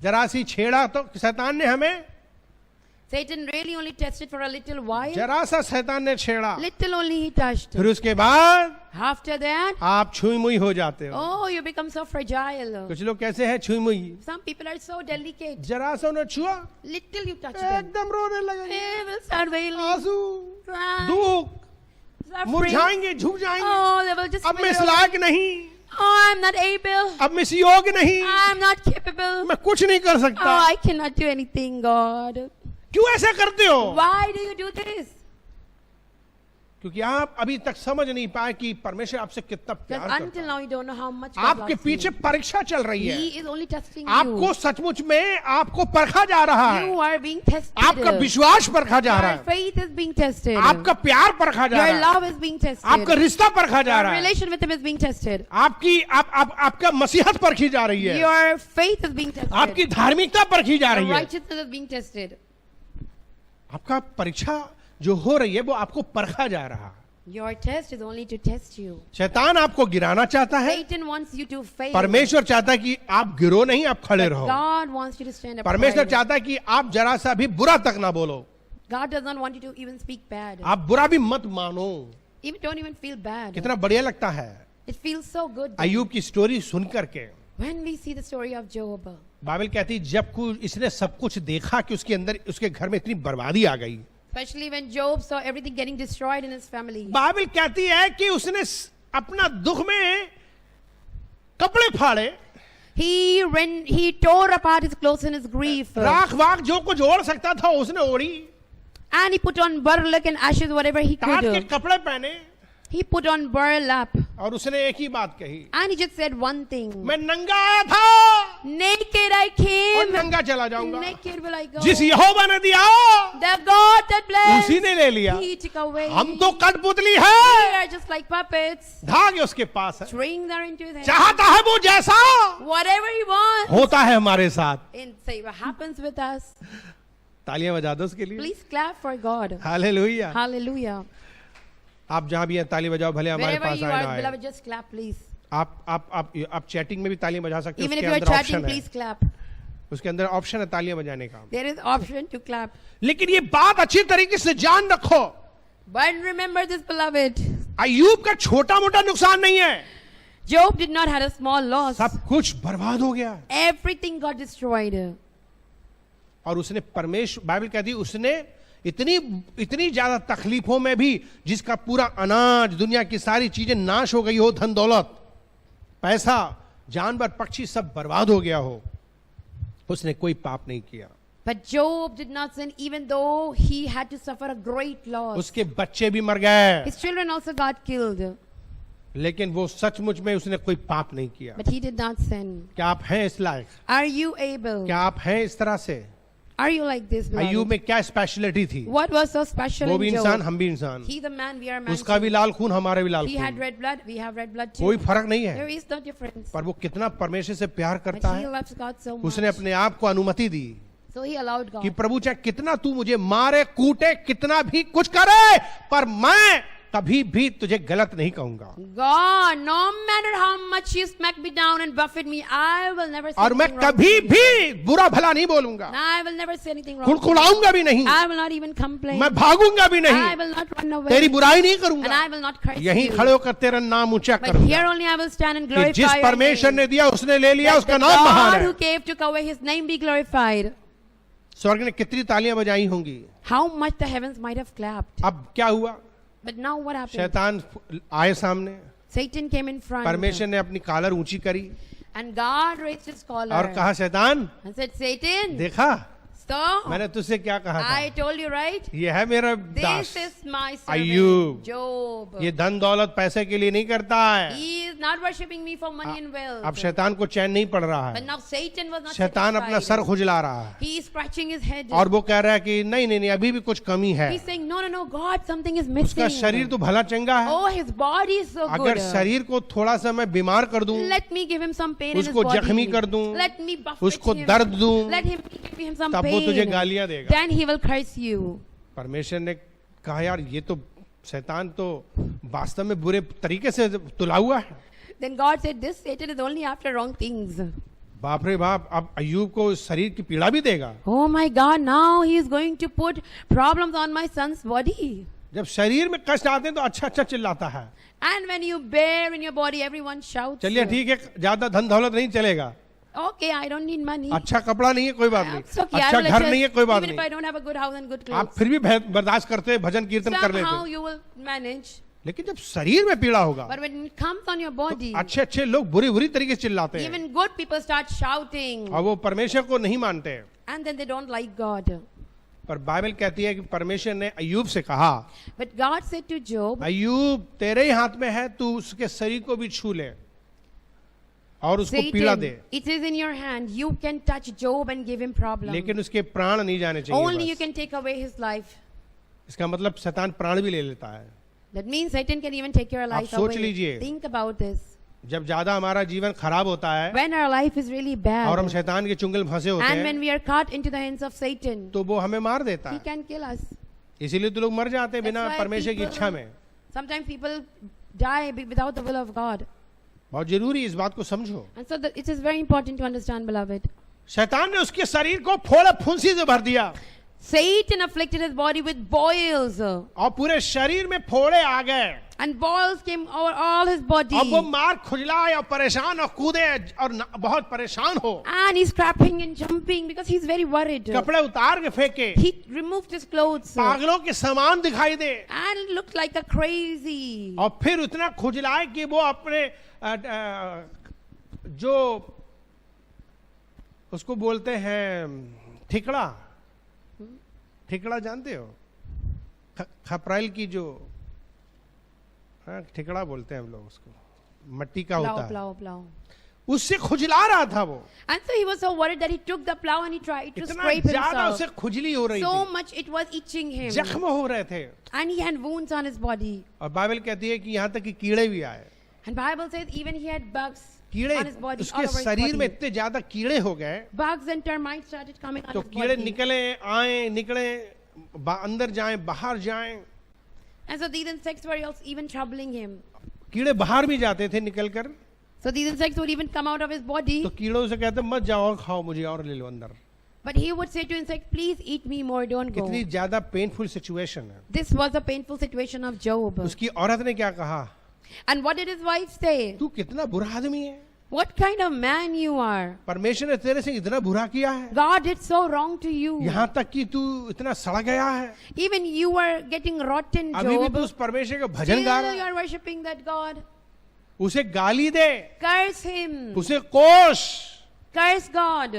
जरा सी छेड़ा तो शैतान ने हमें, Satan really only tested for a little while. जरा सा शैतान ने छेड़ा, Little only he touched. फिर उसके बाद After that, आप छुई मुई हो जाते हो। oh, you become so fragile. कुछ लोग कैसे हैं छुई मुई, Some people are so delicate. जरा सा उन्हें छुआ Little you touch them, एकदम रोने लगे, they will start wailing, आंसू, crying, दुख, suffering. मुरझाएंगे, झुक जाएंगे। Oh, they will just अब मैं इस wither. लायक नहीं, Oh, I'm not able. अब मैं इस योग्य नहीं, I'm not capable. मैं कुछ नहीं कर Oh, सकता। I cannot do anything, God. क्यों ऐसा करते हो? Why do you do this? क्योंकि आप अभी तक समझ नहीं पाए कि परमेश्वर आपसे कितना Because प्यार करता until है। now you don't know how much God आपके loves पीछे you. परीक्षा चल रही है, He is only testing आपको you. सचमुच में आपको परखा जा रहा You है, are being tested. आपका विश्वास परखा जा रहा Your है, faith is being tested. आपका प्यार परखा जा Your रहा है, love is being tested. आपका रिश्ता परखा जा Your रहा है, relation with Him is being tested. आपका मसीहत परखी जा रही है, Your faith is being tested. आपकी धार्मिकता परखी जा Your रही है। righteousness is being tested. आपका परीक्षा जो हो रही है वो आपको परखा जा रहा है। Your test is only to test you. शैतान आपको गिराना चाहता है, Satan wants you to fail. परमेश्वर चाहता है कि आप गिरो नहीं, आप खड़े रहो। God wants you to stand up. परमेश्वर चाहता है कि आप जरा सा भी बुरा तक ना बोलो, God does not want you to even speak bad. आप बुरा भी मत मानो। Even don't even feel bad. कितना बढ़िया लगता है It feels so good अय्यूब की स्टोरी सुन करके। when we see the story of Job. Bible कहती जब इसने सब कुछ देखा कि उसके अंदर उसके घर में इतनी बर्बादी आ गई, Especially when Job saw everything getting destroyed in his family. Bible कहती है कि उसने अपना दुख में कपड़े फाड़े, He tore apart his clothes in his grief. राख वाख जो कुछ ओढ़ सकता था उसने ओढ़ी, And he put on burlap and ashes, whatever he टाट के could. कपड़े पहने, He put on burlap. और उसने एक ही बात कही, And he just said one thing. मैं नंगा आया था Naked I और came. नंगा चला जाऊंगा। Naked will I go. जिस यहोवा ने दिया The God that उसी blessed, ने ले लिया। He took away. हम तो कठपुतली We है, are just like puppets. धागे उसके पास है, Strings are into his hand. चाहता है वो जैसा Whatever he wants. होता है हमारे साथ। And say what happens with us. तालियां बजा दो उसके लिए। Please clap for God. Hallelujah. Hallelujah. आप जहां भी हैं ताली बजाओ, भले हमारे Wherever पास you आए are, ना आए। beloved, just clap, please. आप चैटिंग में भी तालियां बजा सकते हैं, Even if उसके you are अंदर chatting, ऑप्शन है, please clap. उसके अंदर ऑप्शन है तालियां बजाने का। There is option to clap. लेकिन ये बात अच्छी तरीके से जान रखो, But remember this, beloved. अय्यूब का छोटा मोटा नुकसान नहीं है, Job did not have a small loss. सब कुछ बर्बाद हो गया। Everything got destroyed. और उसने परमेश्वर, बाइबल कहती है उसने इतनी ज्यादा तकलीफों में भी, जिसका पूरा अनाज दुनिया की सारी चीजें नाश हो गई हो, धन दौलत पैसा जानवर पक्षी सब बर्बाद हो गया हो, उसने कोई पाप नहीं किया। But Job did not sin even though he had to suffer a great loss. उसके बच्चे भी मर गए, His children also got killed. लेकिन वो सचमुच में उसने कोई पाप नहीं किया। But he did not sin. क्या आप हैं इस लायक? Are you able? क्या आप हैं इस तरह से? Are you like this, Ayyub beloved? में क्या स्पेशलिटी थी? What was so special वो in भी इंसान, Job? हम भी इंसान, He the man, we are man. उसका भी लाल खून, हमारे भी लाल He had खून, red blood, we have red blood too. कोई फर्क नहीं There है। is no difference. पर वो कितना परमेश्वर से प्यार But करता he है, loves God so much. उसने अपने आप को अनुमति दी So he allowed कि God. प्रभु चाहे कितना तू मुझे मारे कूटे, कितना भी कुछ करे, पर मैं कभी भी तुझे गलत नहीं कहूंगा, God, no matter how much you smack me down and buffet me, I will never say और मैं anything wrong. कभी भी बुरा भला नहीं बोलूंगा, I will never say anything wrong. खुड़खुड़ाऊंगा भी नहीं, I will not even complain. मैं भागूंगा भी I नहीं, will not run away. तेरी बुराई नहीं And करूंगा, I will not curse यहीं you. खड़े होकर तेरा नाम ऊंचा But करूंगा here only I will stand and कि glorify जिस your परमेश्वर ने name. दिया उसने ले लिया, Let उसका the नाम महान God है। who gave took away, his name be glorified. स्वर्ग ने कितनी तालियां बजाई होंगी। How much the heavens might have clapped. अब क्या हुआ? But now what happened? शैतान आए सामने, Satan came in front. परमेश्वर ने अपनी कॉलर ऊंची करी And God raised his collar. और कहा, शैतान And said, Satan, देखा So, मैंने तुझसे क्या कहा था? I told you, right? ये है मेरा This Das is my Ayyub. servant, Job. ये धन दौलत पैसे के लिए नहीं करता है। He is not worshipping me for money and अब wealth. शैतान को चैन नहीं पड़ रहा But है। now Satan was not शैतान अपना सर satisfied. खुजला रहा है He is scratching his head. और वो कह रहा है कि नहीं नहीं नहीं, अभी भी कुछ कमी है। He's saying, no, no, no, God, something is उसका missing. शरीर तो भला चंगा है। Oh, his body is so अगर good. शरीर को थोड़ा सा मैं बीमार कर दूं, Let me give him some pain in his उसको body. जख्मी कर दूं, Let me buffet उसको him. दर्द दूं, Let him give him some तब वो तुझे pain. गालियां देगा। Then he will curse you. परमेश्वर ने कहा यार ये तो शैतान तो वास्तव में बुरे तरीके से तुला हुआ है। Then God said, this Satan is only after wrong things. बाप रे बाप, अब अय्यूब को शरीर की पीड़ा भी देगा। Oh my God, now he is going to put problems on my son's body. जब शरीर में कष्ट आते हैं तो अच्छा अच्छा चिल्लाता है। And when you bear in your body, everyone shouts. चलिए ठीक है, ज्यादा धन दौलत नहीं चलेगा, Okay, I don't need money. अच्छा कपड़ा नहीं है कोई बात नहीं, It's okay, I अच्छा will घर adjust. नहीं है कोई बात Even if I नहीं, don't have a good house and good आप clothes. फिर भी बर्दाश्त करते भजन कीर्तन कर Somehow लेते। you will manage. लेकिन जब शरीर में पीड़ा होगा But when it comes on your body, तो अच्छे अच्छे लोग बुरी बुरी तरीके से चिल्लाते हैं even good people start shouting. और वो परमेश्वर को नहीं मानते। And then they don't like God. पर बाइबल कहती है कि परमेश्वर ने अय्यूब से कहा, But God said to Job, अय्यूब तेरे ही हाथ में है, तू उसके शरीर को भी छू ले और उसको पीड़ा दे, Satan, it is in your hand. You can touch Job and give him problems. लेकिन उसके प्राण नहीं जाने Only you चाहिए। can take away his life. इसका मतलब शैतान प्राण भी ले लेता है। That means Satan can even take your life सोच away. लीजिए। Think about this. जब ज्यादा हमारा जीवन खराब होता है When our life is really और हम bad, शैतान के चुंगल फंसे होते and when हैं we are caught into the hands of Satan, तो वो हमें मार देता he है। can kill us. इसीलिए तो लोग मर जाते हैं बिना That's why परमेश्वर की people- इच्छा में। Sometimes people die without the will of God. बहुत जरूरी इस बात को समझो। And so it is very important to understand, beloved. शैतान ने उसके शरीर को फोड़ा फुंसी से भर दिया Satan afflicted his body with boils. और पूरे शरीर में फोड़े आ गए। And boils came over all his body. अब वो मार खुजलाए और परेशान और कूदे और बहुत परेशान हो, And he's scrapping and jumping because he's very worried. कपड़े उतार के फेंके, He removed his clothes पागलों के समान दिखाई दे and looked like a crazy. और फिर उतना खुजलाए कि वो अपने जो उसको बोलते हैं ठिकड़ा, ठिकड़ा जानते हो, खपराइल की जो ठिकड़ा बोलते हैं हम लोग उसको, मट्टी का होता है, Plow. उससे खुजला रहा था वो। And so he was so worried that he took the plow and he tried to इतना scrape ज्यादा himself. उसे खुजली हो रही So थी, much it was itching him. जख्म हो रहे थे। And he had wounds on his body. और बाइबल कहती है कि यहाँ तक कि कीड़े भी आए। And Bible says even he had bugs कीड़े on his body, all उसके over his शरीर में body. इतने ज्यादा कीड़े हो गए Bugs and termites started coming on तो his कीड़े body. निकले आए निकले, अंदर जाएं बाहर जाएं, And so these insects were also even troubling him. कीड़े बाहर भी जाते थे निकल कर, So these insects would even come out of his body. तो कीड़ों से कहते मत जाओ और खाओ, मुझे और ले लो अंदर। But he would say to insects, please eat me more, don't go. कितनी ज्यादा पेनफुल सिचुएशन है। This was a painful situation of Job. उसकी औरत ने क्या कहा, And what did his wife say? तू कितना बुरा आदमी है, What kind of man you are. परमेश्वर ने तेरे से इतना बुरा किया है, God did so wrong to you. यहाँ तक कि तू इतना सड़ गया है, Even you were getting rotten, अभी भी Job. तू उस परमेश्वर का भजन गा Still रहा you है, are worshipping that God. उसे गाली दे, Curse him. उसे कोश। Curse God.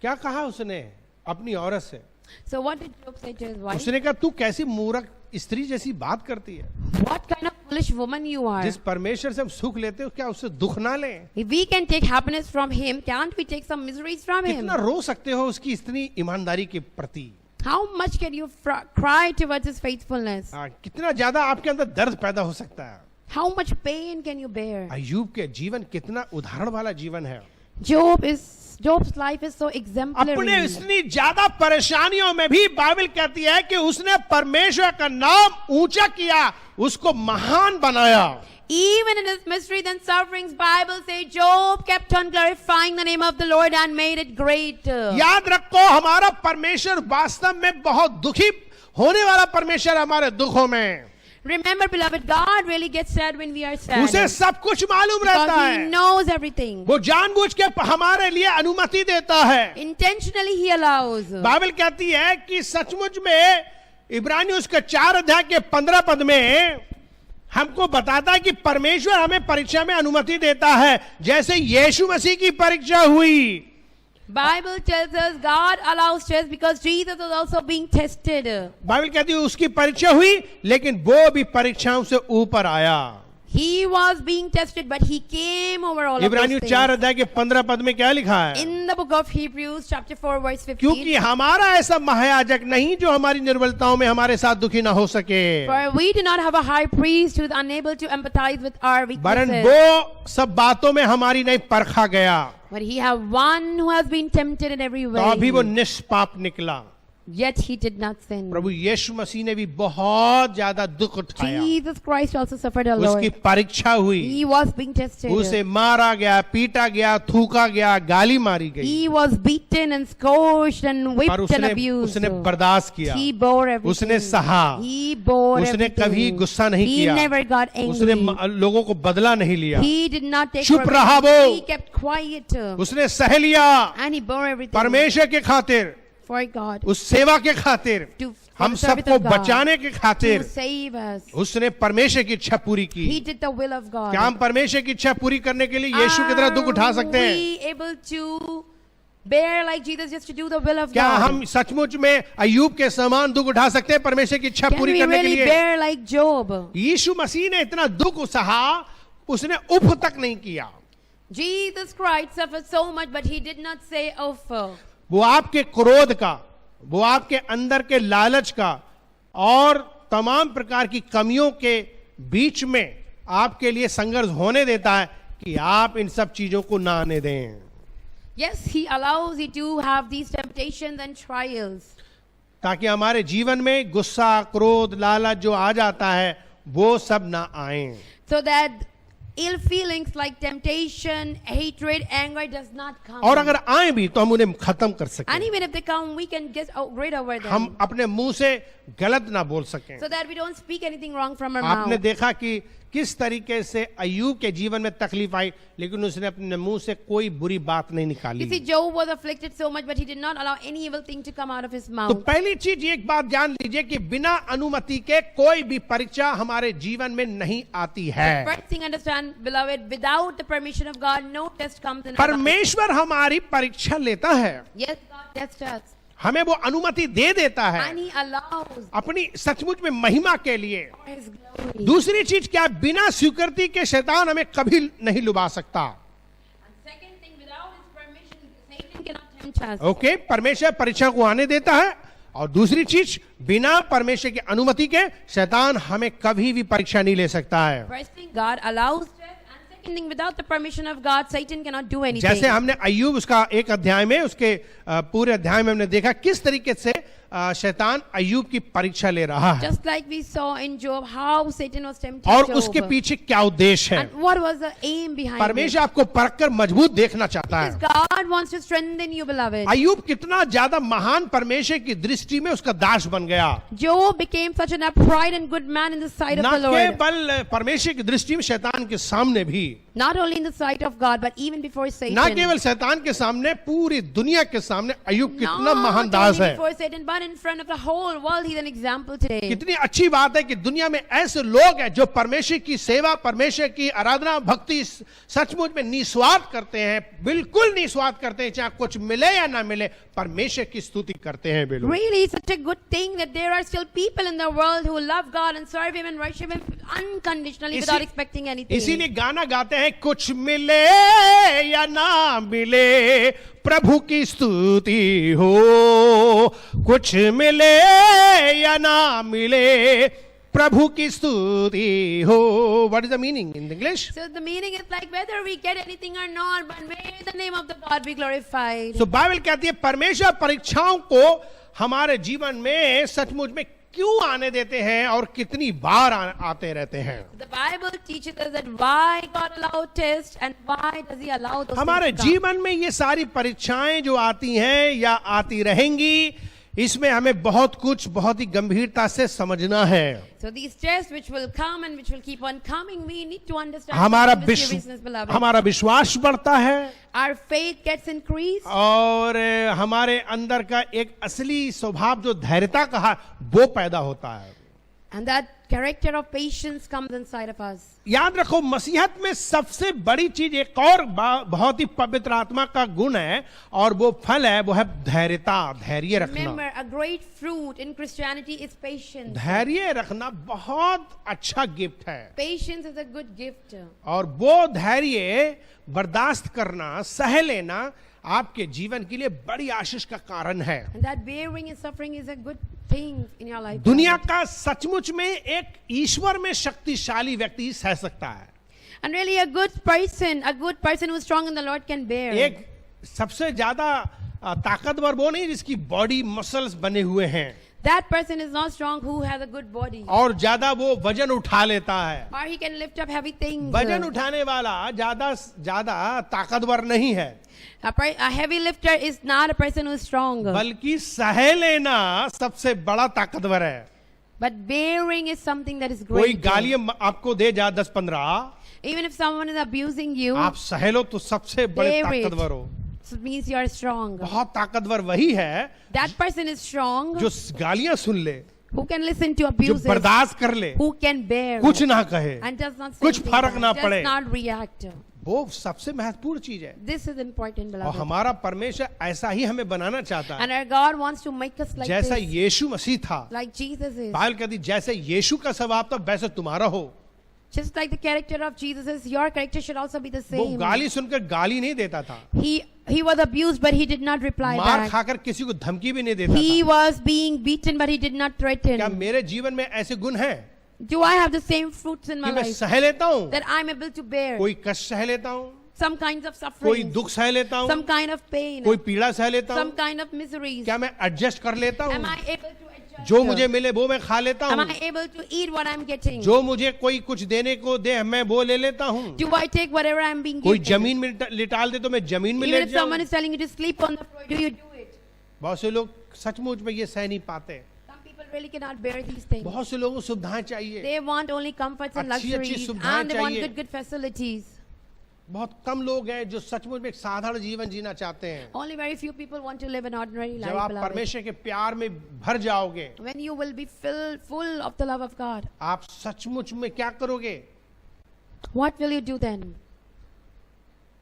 क्या कहा उसने अपनी औरत से, So what did Job say to his wife? उसने कहा तू कैसी मूर्ख स्त्री जैसी बात करती है, What kind of foolish woman you are. जिस परमेश्वर से हम सुख लेते हो क्या उससे दुख ना लें। If we can take happiness from him, can't we take some miseries from him? कितना रो सकते हो उसकी इतनी ईमानदारी के प्रति, How much can you cry towards his faithfulness? कितना ज्यादा आपके अंदर दर्द पैदा हो सकता है। How much pain can you bear? अय्यूब के जीवन कितना उदाहरण वाला जीवन है। Job's life is so exemplary. अपने इतनी ज्यादा परेशानियों में भी बाइबल कहती है कि उसने परमेश्वर का नाम ऊंचा किया, उसको महान बनाया। Even in his miseries and sufferings, Bible says Job kept on glorifying the name of the Lord and made it great. याद रखो हमारा परमेश्वर वास्तव में बहुत दुखी होने वाला परमेश्वर, हमारे दुखों में Remember, beloved, God really gets sad when we are sad. उसे सब कुछ मालूम रहता Because he है, knows everything. वो जानबूझ के हमारे लिए अनुमति देता है। Intentionally he allows. बाइबल कहती है कि सचमुच में इब्रानियों उसके 4 अध्याय के 15 पद में हमको बताता है कि परमेश्वर हमें परीक्षा में अनुमति देता है, जैसे यीशु मसीह की परीक्षा हुई Bible tells us God allows tests because Jesus was also being tested. Bible कहती है उसकी परीक्षा हुई, लेकिन वो भी परीक्षाओं से ऊपर आया। He was being tested, but he came over all of those इब्रानियों things. 4 अध्याय के 15 पद में क्या लिखा है? In the book of Hebrews, chapter 4, verse 15. क्योंकि हमारा ऐसा महायाजक नहीं जो हमारी निर्बलताओं में हमारे साथ दुखी ना हो सके, For we do not have a high priest who is unable to empathize with our वरन weaknesses, वो सब बातों में हमारी नहीं परखा गया, but he have one who has been tempted in every तो अभी वो way, निष्पाप निकला। yet he did not sin. प्रभु यीशु मसीह ने भी बहुत ज्यादा दुख उठाया, Jesus Christ also suffered a उसकी lot. परीक्षा हुई, He was being tested. उसे मारा गया, पीटा गया, थूका गया, गाली मारी गई, He was beaten and scourged and पर whipped and उसने abused. बर्दाश्त किया, He bore everything. उसने सहा, He bore उसने everything. कभी गुस्सा नहीं He किया, never got उसने angry. लोगों को बदला नहीं लिया, He did not take चुप रहा revenge. वो। He kept quiet. उसने सह लिया And he bore everything परमेश्वर के खातिर, for God. उस सेवा के खातिर, To हम for the service सबको of God, बचाने के to खातिर save us. उसने परमेश्वर की इच्छा पूरी की। He did the will of God. क्या हम परमेश्वर की इच्छा पूरी करने के लिए यीशु की तरह दुख उठा सकते Are हैं? we able to bear like Jesus just to do the will of क्या God? हम सचमुच में अय्यूब के समान दुख उठा सकते हैं परमेश्वर की इच्छा Can पूरी we करने के really लिए? bear like Job? यीशु मसीह ने इतना दुख सहा, उसने उफ तक नहीं किया। Jesus Christ suffered so much, but he did not say, "Oh, वो आपके क्रोध का, वो आपके अंदर के लालच का और तमाम प्रकार की कमियों के बीच में आपके लिए संघर्ष होने देता है कि आप इन सब चीजों को ना आने दें, yes, he allows you to have these temptations and trials, ताकि हमारे जीवन में गुस्सा, क्रोध, लालच जो आ जाता है वो सब ना आए। so that ill feelings like temptation, hatred, anger does not come. और अगर आए भी तो हम उन्हें खत्म कर And सकें, even if they come, we can get rid over them, हम अपने मुंह से गलत ना बोल सकें। so that we don't speak anything wrong from our आपने mouth. देखा कि किस तरीके से अय्यूब के जीवन में तकलीफ आई, लेकिन उसने अपने मुंह से कोई बुरी बात नहीं You निकाली। see, Job was afflicted so much, but he did not allow any evil thing to come out of his तो mouth. पहली चीज एक बात जान लीजिए कि बिना अनुमति के कोई भी परीक्षा हमारे जीवन में नहीं आती है। First thing, understand, beloved, without the permission of God, no test comes in our life. परमेश्वर हमारी परीक्षा लेता है, Yes, God tests us, हमें वो अनुमति दे देता है and He allows अपनी सचमुच में महिमा के लिए। for His glory. दूसरी चीज क्या, बिना स्वीकृति के शैतान हमें कभी नहीं लुभा सकता। And second thing, without His permission, Satan cannot tempt us. Okay, परमेश्वर परीक्षा को आने देता है, और दूसरी चीज, बिना परमेश्वर की अनुमति के शैतान हमें कभी भी परीक्षा नहीं ले सकता है। First thing, God allows test, and second thing, without the permission of God, Satan cannot do anything. जैसे हमने अय्यूब उसका एक अध्याय में, उसके पूरे अध्याय में हमने देखा किस तरीके से शैतान अय्यूब की परीक्षा ले रहा है, Just like we saw in Job, how Satan was tempting और Job. उसके पीछे क्या उद्देश्य है। And what was the aim behind it? परमेश्वर आपको परखकर मजबूत देखना चाहता Because है। God wants to strengthen you, beloved. अय्यूब कितना ज्यादा महान परमेश्वर की दृष्टि में उसका दास बन गया। Job became such an upright and good man in the sight of न the Lord. केवल परमेश्वर की दृष्टि में, शैतान के सामने भी, Not only in the sight of God, but even before Satan. न केवल शैतान के सामने, पूरी दुनिया के सामने अय्यूब कितना महान Not दास only है। before Satan, but in front of the whole world, he's an example today. कितनी अच्छी बात है कि दुनिया में ऐसे लोग हैं जो परमेश्वर की सेवा, परमेश्वर की आराधना, भक्ति सचमुच में निस्वार्थ करते हैं, बिल्कुल निस्वार्थ करते हैं, चाहे कुछ मिले या ना मिले, परमेश्वर की स्तुति करते हैं बिल्कुल। Really, it's such a good thing that there are still people in the world who love God and serve Him and worship Him unconditionally without expecting anything. इसीलिए गाना गाते हैं, कुछ मिले या ना मिले प्रभु की स्तुति हो, कुछ मिले या ना मिले प्रभु की स्तुति हो। What is the meaning in English? So the meaning is like whether we get anything or not, but may the name of the God be glorified. So Bible कहती है परमेश्वर परीक्षाओं को हमारे जीवन में सचमुच में क्यों आने देते हैं और कितनी बार आते रहते हैं। The Bible teaches us that why God allows tests and why does He allow those हमारे things to come. जीवन में ये सारी परीक्षाएं जो आती हैं या आती रहेंगी, इसमें हमें बहुत कुछ बहुत ही गंभीरता से समझना है। So these tests which will come and which will keep on coming, we need to understand हमारा the seriousness, beloved. हमारा विश्वास बढ़ता है, Our faith gets increased, और हमारे अंदर का एक असली स्वभाव जो धैर्यता का है वो पैदा होता है। and that character of patience comes inside of us. याद रखो, मसीहत में सबसे बड़ी चीज एक और बहुत ही पवित्र आत्मा का गुण है, और वो फल है, वो है धैर्यता, धैर्य रखना। Remember, a great fruit in Christianity is patience. धैर्य रखना बहुत अच्छा गिफ्ट है, Patience is a good gift. और वो धैर्य बर्दाश्त करना, सह लेना आपके जीवन के लिए बड़ी आशीष का कारण है। And that bearing and suffering is a good thing in your life. दुनिया का सचमुच में एक ईश्वर में शक्तिशाली व्यक्ति सह सकता है। And really a good person who is strong in the Lord can bear. एक सबसे ज्यादा ताकतवर वो नहीं जिसकी बॉडी मसल्स बने हुए हैं, That person is not strong who has a good body. और ज्यादा वो वजन उठा लेता है। Or he can lift up heavy things. वजन उठाने वाला ज्यादा ताकतवर नहीं है, A heavy lifter is not a person who is strong. बल्कि सह लेना सबसे बड़ा ताकतवर है। But bearing is something that is कोई great. गालियां आपको दे जा 10-15, Even if someone is abusing you, आप सह लो तो सबसे बड़े Bear it. ताकतवर हो। it means you are strong. बहुत ताकतवर वही है That person is strong जो गालियां सुन ले, who can listen to जो abuses, बर्दाश्त कर ले, who can bear कुछ ना कहे, and does not say कुछ anything फर्क bad, ना does पड़े। not react. वो सबसे महत्वपूर्ण चीज है। This is important, और beloved. हमारा परमेश्वर ऐसा ही हमें बनाना चाहता है, And our God wants to make us like जैसा this, यीशु मसीह था। like Jesus is. बाइबल कहती जैसे यीशु का स्वभाव था वैसे तुम्हारा हो। Just like the character of Jesus is, your character should also be the वो same. गाली सुनकर गाली नहीं देता था, He was abused, but he did not reply मार back. खाकर किसी को धमकी भी नहीं देता He था। was being beaten, but he did not क्या threaten. मेरे जीवन में ऐसे गुण हैं Do I have the same fruits in my कि मैं life सह लेता हूँ, that I'm able to bear कोई कष्ट सह लेता हूँ, some kinds of कोई suffering, दुख सह लेता हूँ, some kind of pain, कोई पीड़ा सह लेता some हूँ, kind of miseries? क्या मैं एडजस्ट कर लेता Am हूँ, I able to adjust? जो मुझे मिले वो मैं खा लेता Am हूँ, I able to eat what I'm getting? जो मुझे कोई कुछ देने को दे मैं वो ले लेता हूँ, Do I take whatever I'm being कोई given? जमीन में लिटाल दे तो मैं जमीन में Even लेट if someone जाऊँ। is telling you to sleep on the floor, do you do it? बहुत से लोग सचमुच में ये सह नहीं पाते। Some people really cannot bear these things. बहुत से लोगों को सुविधाएं चाहिए, They want only comforts and अच्छी-अच्छी luxuries, सुविधाएं and they want चाहिए। good facilities. बहुत कम लोग हैं जो सचमुच में एक साधारण जीवन जीना चाहते हैं। Only very few people want to live an ordinary जब life, आप beloved. परमेश्वर के प्यार में भर जाओगे, When you will be full of the love of God, आप सचमुच में क्या करोगे? what will you do then?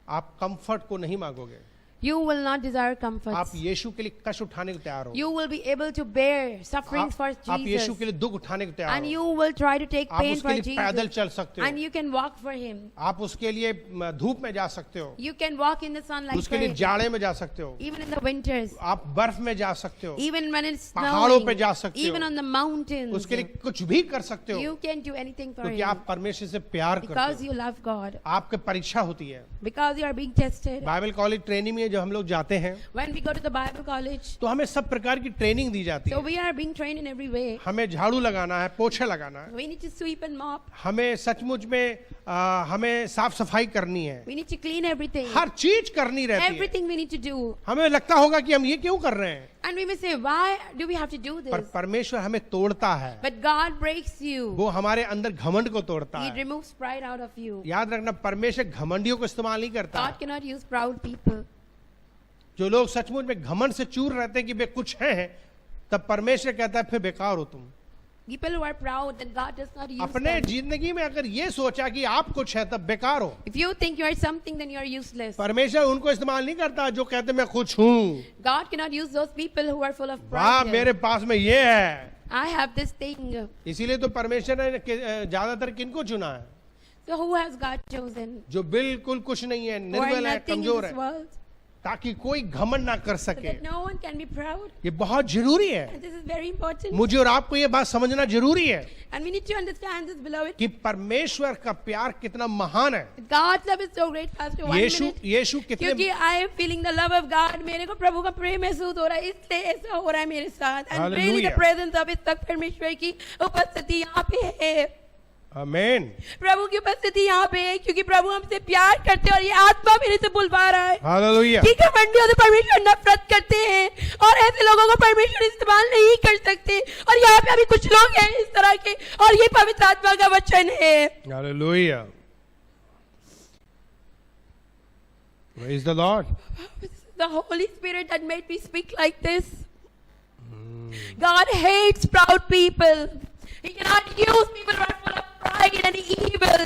आप कंफर्ट को नहीं मांगोगे, You will not desire आप comforts. यीशु के लिए कष्ट उठाने को तैयार हो, You will be able to bear sufferings for आप यीशु Jesus. के लिए दुख उठाने को तैयार And हो, you will try to take आप pain उसके for लिए पैदल Jesus. चल सकते And हो, you can walk for Him. आप उसके लिए धूप में जा सकते हो, You can walk in the sun like उसके लिए faith. जाड़े में जा सकते हो, Even in the winters. आप बर्फ में जा सकते हो, Even when it's पहाड़ों पे snowing. जा सकते Even हो, on the mountains. उसके लिए कुछ भी कर सकते हो, You can do anything for क्योंकि Him. आप परमेश्वर से प्यार करते Because हो। you love God. आपके परीक्षा होती है। Because you are being tested. Bible college training में जो हम लोग जाते हैं When we go to the Bible college, तो हमें सब प्रकार की ट्रेनिंग दी जाती so है। we are being trained in every way. हमें झाड़ू लगाना है, पोछे लगाना है, We need to sweep and mop. हमें सचमुच में हमें साफ सफाई करनी है, We need to clean everything. हर चीज करनी रहती है। Everything we need to do. हमें लगता होगा कि हम ये क्यों कर रहे हैं, And we may say, why do we have to do पर this? परमेश्वर हमें तोड़ता है, But God breaks you. वो हमारे अंदर घमंड को तोड़ता He है। removes pride out of you. याद रखना, परमेश्वर घमंडियों को इस्तेमाल नहीं करता। God cannot use proud people. जो लोग सचमुच में घमंड से चूर रहते हैं कि वे कुछ हैं, तब परमेश्वर कहता है फिर बेकार हो तुम। People who are proud, then God does not use अपने them. जिंदगी में अगर ये सोचा कि आप कुछ है तब बेकार हो। If you think you are something, then you are useless. परमेश्वर उनको इस्तेमाल नहीं करता जो कहते मैं कुछ हूँ। God cannot use those people who are full of वाह pride. मेरे पास में ये है। I have this thing. इसीलिए तो परमेश्वर ने ज्यादातर किनको चुना है? So who has God chosen? जो बिल्कुल कुछ नहीं है, Who are निर्बल है, nothing in कमजोर this है, world? ताकि कोई घमंड ना कर So सके। that no one can be proud. ये बहुत जरूरी है। And this is very important. मुझे और आपको ये बात समझना जरूरी है And we need to understand this, beloved. कि परमेश्वर का प्यार कितना महान है। God's love is so great. Pastor, 1 minute. यीशु कितने क्योंकि I am feeling the love of God. मेरे को प्रभु का प्रेम महसूस हो रहा है, इसलिए ऐसा हो रहा है मेरे साथ. And really the Hallelujah. presence of इस वक्त परमेश्वर की उपस्थिति यहाँ पे है. आमीन। प्रभु की उपस्थिति यहाँ पे है क्योंकि प्रभु हमसे प्यार करते हैं और ये आत्मा मेरे से बुलवा रहा है. हालेलुया। ठीक है, मंडियों से परमेश्वर नफरत करते हैं और ऐसे लोगों को परमेश्वर इस्तेमाल नहीं कर सकते. और यहाँ पे अभी कुछ लोग हैं इस तरह के, और ये पवित्र आत्मा का वचन है. Hallelujah. Praise the Lord. The Holy Spirit that made me speak like this. God hates proud people. He cannot use people who are full of pride and evil.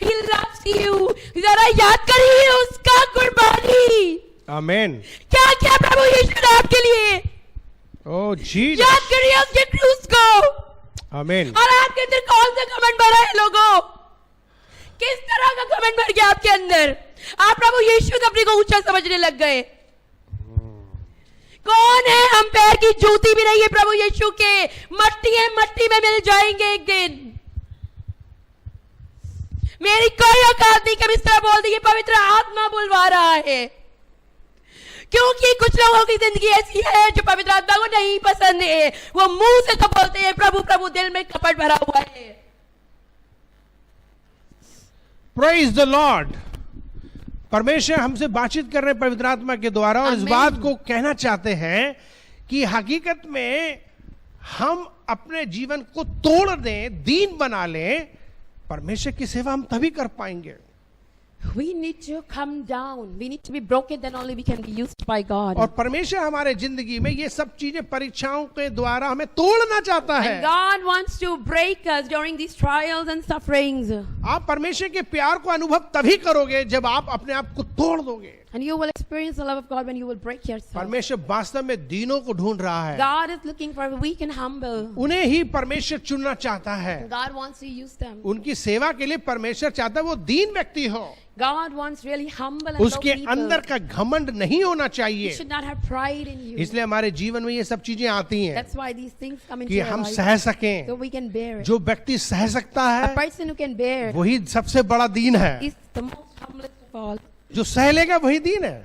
He loves you. जरा याद करिए उसका कुर्बानी आमेन। क्या क्या प्रभु यीशु ने आपके लिए। ओ जीसस, याद करिए उसके क्रूस को। आमेन। और आपके अंदर कौन सा कमेंट भरा है लोगों? किस तरह का कमेंट भर गया आपके अंदर? आप प्रभु यीशु को अपने को ऊंचा समझने लग गए। कौन है हम पैर की जूती भी नहीं है प्रभु यीशु के। मट्टी है, मट्टी में मिल जाएंगे एक दिन। मेरी कोई औकात नहीं कभी इस तरह बोल दी, पवित्र आत्मा बुलवा रहा है। क्योंकि कुछ लोगों की जिंदगी ऐसी है जो पवित्र आत्मा को नहीं पसंद है। वो मुंह से तो बोलते हैं प्रभु प्रभु, दिल में कपट भरा हुआ है। Praise the Lord. परमेश्वर हमसे बातचीत कर रहे हैं पवित्र आत्मा के द्वारा, और इस आमीन। बात को कहना चाहते हैं कि हकीकत में हम अपने जीवन को तोड़ दें, दीन बना लें, परमेश्वर की सेवा हम तभी कर पाएंगे। We need to come down. We need to be broken, then only we can be used by God. और परमेश्वर हमारे जिंदगी में ये सब चीजें परीक्षाओं के द्वारा हमें तोड़ना चाहता है। And God wants to break us during these trials and sufferings. आप परमेश्वर के प्यार को अनुभव तभी करोगे जब आप अपने आप को तोड़ दोगे। And you will experience the love of God when you will break yourself. परमेश्वर वास्तव में दीनों को ढूंढ रहा है, God is looking for weak and humble. उन्हें ही परमेश्वर चुनना चाहता है। God wants to use them. उनकी सेवा के लिए परमेश्वर चाहता है वो दीन व्यक्ति हो, God wants really humble and low उसके people. अंदर का घमंड नहीं होना You चाहिए। should not have pride in you. इसलिए हमारे जीवन में ये सब चीजें आती हैं That's why these things come into कि our हम life. सह सकें। So we can bear it. जो व्यक्ति सह सकता A है person who can bear वही सबसे बड़ा दीन है। is the most humblest of all. जो सह लेगा वही दीन है।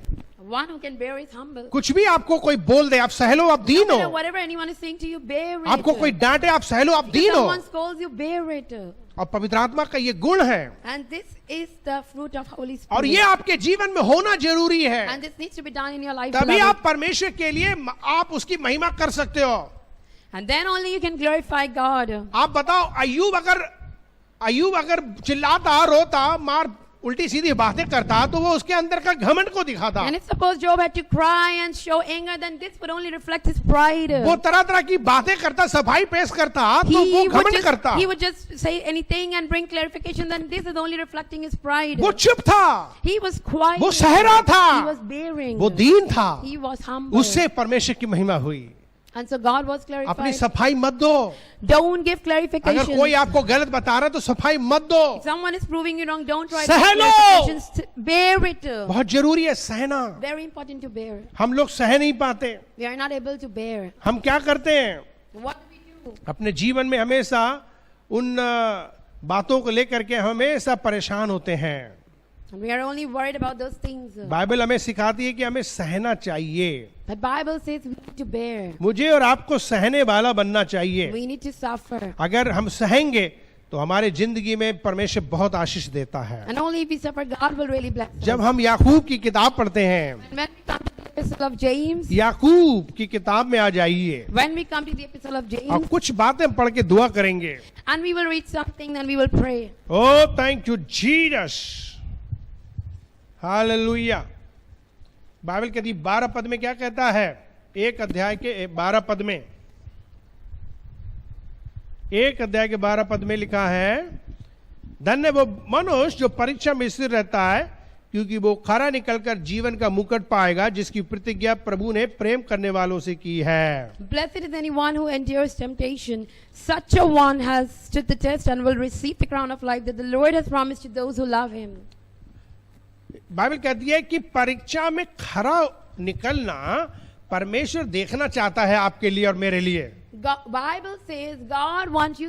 One who can bear is humble. कुछ भी आपको कोई बोल दे आप सह लो, आप दीन No matter हो। whatever anyone is saying to you, bear it. आपको कोई डांटे आप सह लो, आप If दीन हो। someone scolds you, bear it. और पवित्र आत्मा का ये गुण है, And this is the fruit of Holy और Spirit. ये आपके जीवन में होना जरूरी है। And this needs to be done in your life. तभी beloved. आप परमेश्वर के लिए आप उसकी महिमा कर सकते हो। And then only you can glorify God. आप बताओ, अय्यूब अगर चिल्लाता, रोता, मार उल्टी सीधी बातें करता, तो वो उसके अंदर का घमंड को दिखाता। And if suppose Job had to cry and show anger, then this would only reflect his pride. वो तरह तरह की बातें करता, सफाई पेश करता, तो वो घमंड करता। he would just say anything and bring clarification, then this is only reflecting his pride. वो चुप था, He was quiet. वो सह रहा था, He was bearing. वो दीन था, He was humble. उससे परमेश्वर की महिमा हुई। And so God was अपनी clarified. सफाई मत दो। Don't give अगर clarification. कोई आपको गलत बता रहा है तो सफाई मत दो। If someone is proving you wrong, don't try to सह give low. clarifications. Bear it. बहुत जरूरी है सहना। Very important to bear. हम लोग सह नहीं पाते। We are not able to bear. हम क्या करते हैं, What do we do? अपने जीवन में हमेशा उन बातों को लेकर के हमेशा परेशान होते हैं। And we are only worried about those things. Bible हमें सिखाती है कि हमें सहना चाहिए। But Bible says we need to bear. मुझे और आपको सहने वाला बनना चाहिए। We need to suffer. अगर हम सहेंगे तो हमारे जिंदगी में परमेश्वर बहुत आशीष देता है। And only if we suffer, God will really bless us. जब हम याकूब की किताब पढ़ते हैं, And when we come to the epistle of James, याकूब की किताब में आ जाइए when we come to the epistle of और James, कुछ बातें पढ़ के दुआ करेंगे। and we will read something, then we will pray. Oh thank you Jesus, hallelujah. Bible कहती 12 पद में क्या कहता है, एक अध्याय के 12 पद में, एक अध्याय के 12 पद में लिखा है, धन्य वो मनुष्य जो परीक्षा में स्थिर रहता है, क्योंकि वो खरा निकलकर जीवन का मुकुट पाएगा, जिसकी प्रतिज्ञा प्रभु ने प्रेम करने वालों से की है। Blessed is anyone who endures temptation. Such a one has stood the test and will receive the crown of life that the Lord has promised to those who love him. Bible कहती है कि परीक्षा में खरा निकलना परमेश्वर देखना चाहता है आपके लिए और मेरे लिए। Bible says God wants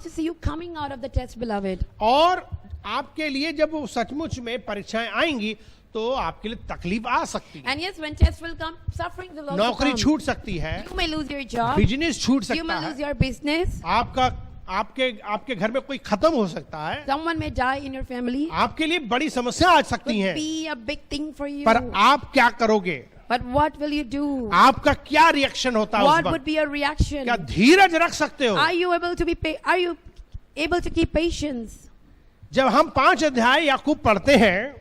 to see you coming out of the test, beloved. और आपके लिए जब वो सचमुच में परीक्षाएं आएंगी तो आपके लिए तकलीफ आ सकती है, And yes, when tests will come, suffering will also नौकरी come. छूट सकती है, You may lose your job. Business छूट You सकता may है, lose your business. आपके घर में कोई खत्म हो सकता है, Someone may die in your family. आपके लिए बड़ी समस्या आ सकती Could हैं, be a big thing for you. पर आप क्या करोगे, But what will you do? आपका क्या रिएक्शन होता है उस What वक्त? would be your reaction? क्या धीरज रख सकते हो? Are you able to keep patience? जब हम 5 अध्याय याकूब पढ़ते हैं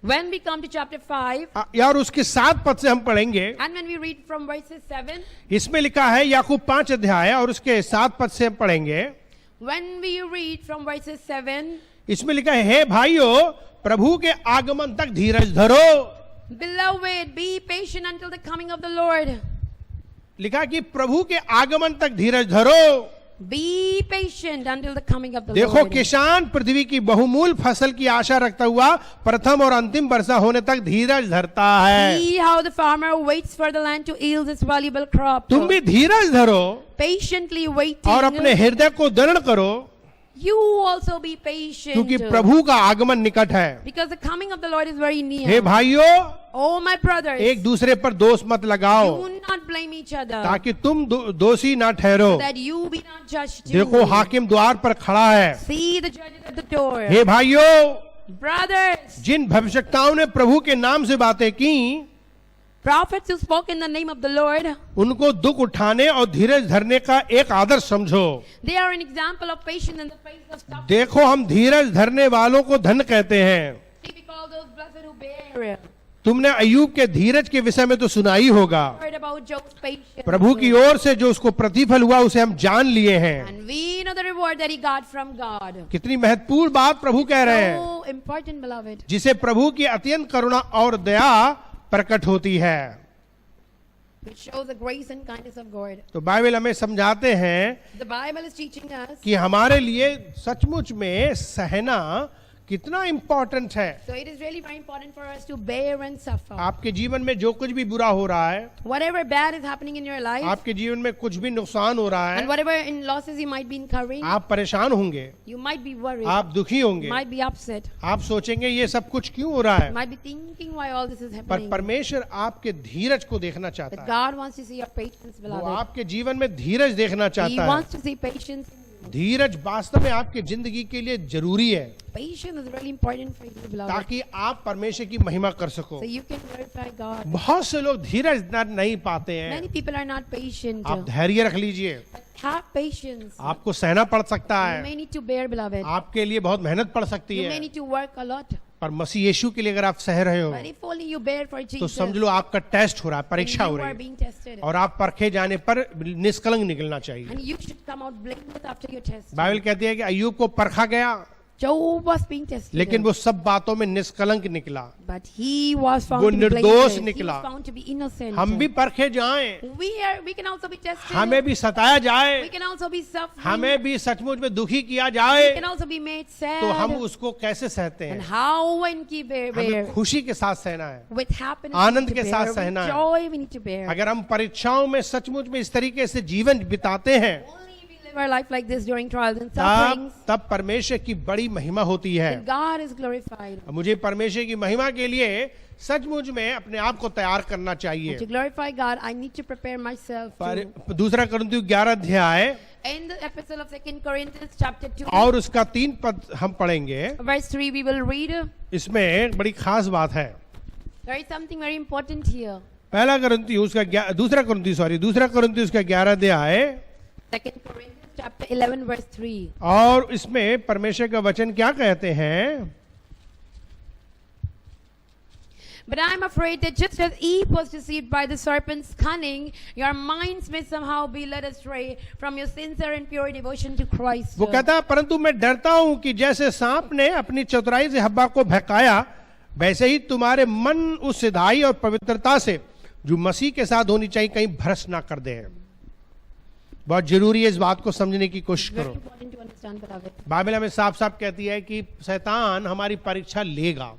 When we come to chapter 5, और उसके 7 पद से हम पढ़ेंगे। and when we read from verses 7, इसमें लिखा है याकूब 5 अध्याय और उसके 7 पद से हम पढ़ेंगे। when we read from verses 7, इसमें लिखा है, हे भाइयों, प्रभु के आगमन तक धीरज धरो। beloved, be patient until the coming of the Lord. लिखा कि प्रभु के आगमन तक धीरज धरो। Be patient until the coming of the देखो, Lord. किसान पृथ्वी की बहुमूल फसल की आशा रखता हुआ प्रथम और अंतिम वर्षा होने तक धीरज धरता है। See how the farmer waits for the land to yield its valuable crop. तुम भी धीरज धरो Patiently waiting. और अपने हृदय को दृढ़ करो, You also be patient. क्योंकि प्रभु का आगमन निकट है। Because the coming of the Lord is very near. हे भाइयों, Oh my brothers, एक दूसरे पर दोष मत लगाओ, do not blame each other, ताकि तुम दोषी ना ठहरो। so that you be not judged too. देखो, हाकिम द्वार पर खड़ा है। See the judges at the door. हे भाइयों, Brothers, जिन भविष्यवक्ताओं ने प्रभु के नाम से बातें की, prophets who spoke in the name of the Lord, उनको दुख उठाने और धीरज धरने का एक आदर्श समझो। they are an example of patience in the face of suffering. देखो, हम धीरज धरने वालों को धन्य कहते हैं। We call those blessed who bear. तुमने अय्यूब के धीरज के विषय में तो सुना ही होगा। Heard about Job's patience. प्रभु की ओर से जो उसको प्रतिफल हुआ उसे हम जान लिए हैं। And we know the reward that he got from God. कितनी महत्वपूर्ण बात प्रभु कह रहे हैं, So important, beloved. जिसे प्रभु की अत्यंत करुणा और दया प्रकट होती है। Which shows the grace and kindness of God. तो बाइबल हमें समझाते हैं The Bible is teaching us. कि हमारे लिए सचमुच में सहना कितना इंपॉर्टेंट है। So it is really very important for us to bear and suffer. आपके जीवन में जो कुछ भी बुरा हो रहा है, Whatever bad is happening in your life, आपके जीवन में कुछ भी नुकसान हो रहा and है, whatever in losses you might be incurring, आप परेशान होंगे, you might be worried, आप दुखी होंगे, might be upset, आप सोचेंगे ये सब कुछ क्यों हो रहा है। might be thinking why all this is पर happening. परमेश्वर आपके धीरज को देखना चाहता But है। God wants to see your patience, वो beloved. आपके जीवन में धीरज देखना He चाहता है। wants to see patience. धीरज वास्तव में आपकी जिंदगी के लिए जरूरी है, Patience is really important for you, beloved. ताकि आप परमेश्वर की महिमा कर सको। So you can glorify God. बहुत से लोग धीरज नहीं पाते हैं। Many people are not patient. आप धैर्य रख लीजिए, But have patience. आपको सहना पड़ सकता You है, may need to bear, beloved. आपके लिए बहुत मेहनत पड़ सकती You may है, need to work a lot. पर मसीह यीशु के लिए अगर आप सह रहे हो But if only you bear for तो Jesus, समझ लो आपका टेस्ट हो रहा है, then परीक्षा हो you रही are है, being tested. और आप परखे जाने पर निष्कलंक निकलना चाहिए। And you should come out blameless after your test. Bible कहती है कि अय्यूब को परखा गया, Job was being tested. लेकिन वो सब बातों में निष्कलंक निकला। But he was found वो to be निर्दोष blameless. He निकला। was found to be innocent. हम भी परखे जाएं, We can also be tested. हमें भी सताया We जाए, can also be suffering. हमें भी सचमुच में दुखी किया We जाए, can also be made sad. तो हम उसको कैसे सहते And हैं। how when we bear, हमें खुशी के साथ सहना है। with happiness Anand we need के to साथ bear, सहना with है। joy we need to bear. अगर हम परीक्षाओं में सचमुच में इस तरीके से जीवन बिताते हैं, Only we live our life like this during trials and तब sufferings, तब परमेश्वर की बड़ी महिमा होती है। then God is glorified. मुझे परमेश्वर की महिमा के लिए सचमुच में अपने आप को तैयार करना And to चाहिए। glorify God, I need to prepare myself पर to. दूसरा कुरिन्थियों 11 अध्याय In the epistle of 2 Corinthians chapter 2, और उसका 3 पद हम पढ़ेंगे। verse 3, we will read. इसमें बड़ी खास बात है। There is something very important here. दूसरा कुरिन्थियों उसका 11 अध्याय 2 Corinthians chapter 11, verse 3. और इसमें परमेश्वर का वचन क्या कहते हैं। But I am afraid that just as Eve was deceived by the serpent's cunning, your minds may somehow be led astray from your sincere and pure devotion to Christ. वो कहता है, परंतु मैं डरता हूं कि जैसे सांप ने अपनी चतुराई से हव्वा को बहकाया, वैसे ही तुम्हारे मन उस सिधाई और पवित्रता से जो मसीह के साथ होनी चाहिए कहीं भ्रष्ट ना कर दे। बहुत जरूरी है इस बात को समझने की कोशिश Very करो। important to understand, beloved. Bible हमें साफ साफ कहती है कि शैतान हमारी परीक्षा लेगा,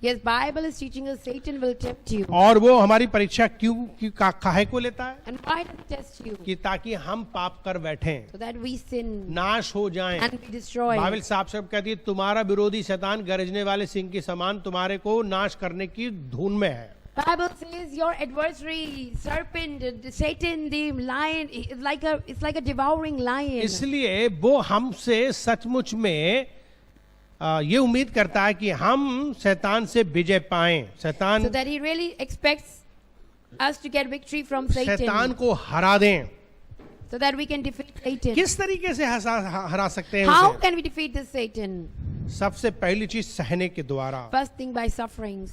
Yes, Bible is teaching us Satan will tempt you. और वो हमारी परीक्षा क्यों काहे को लेता है And why does he test you? कि ताकि हम पाप कर बैठें, So that we sin नाश हो जाएं। and be destroyed. बाइबल साफ साफ कहती है तुम्हारा विरोधी शैतान गरजने वाले सिंह के समान तुम्हारे को नाश करने की धुन में है। Bible says your adversary, serpent, Satan, the lion, it's like a devouring lion. इसलिए वो हमसे सचमुच में ये उम्मीद करता है कि हम शैतान से विजय पाएं, शैतान So that he really expects us to get victory from Satan. शैतान को हरा दें। so that we can defeat Satan. किस तरीके से हरा सकते हैं How उसे? can we defeat this Satan? सबसे पहली चीज सहने के द्वारा। First thing, by sufferings.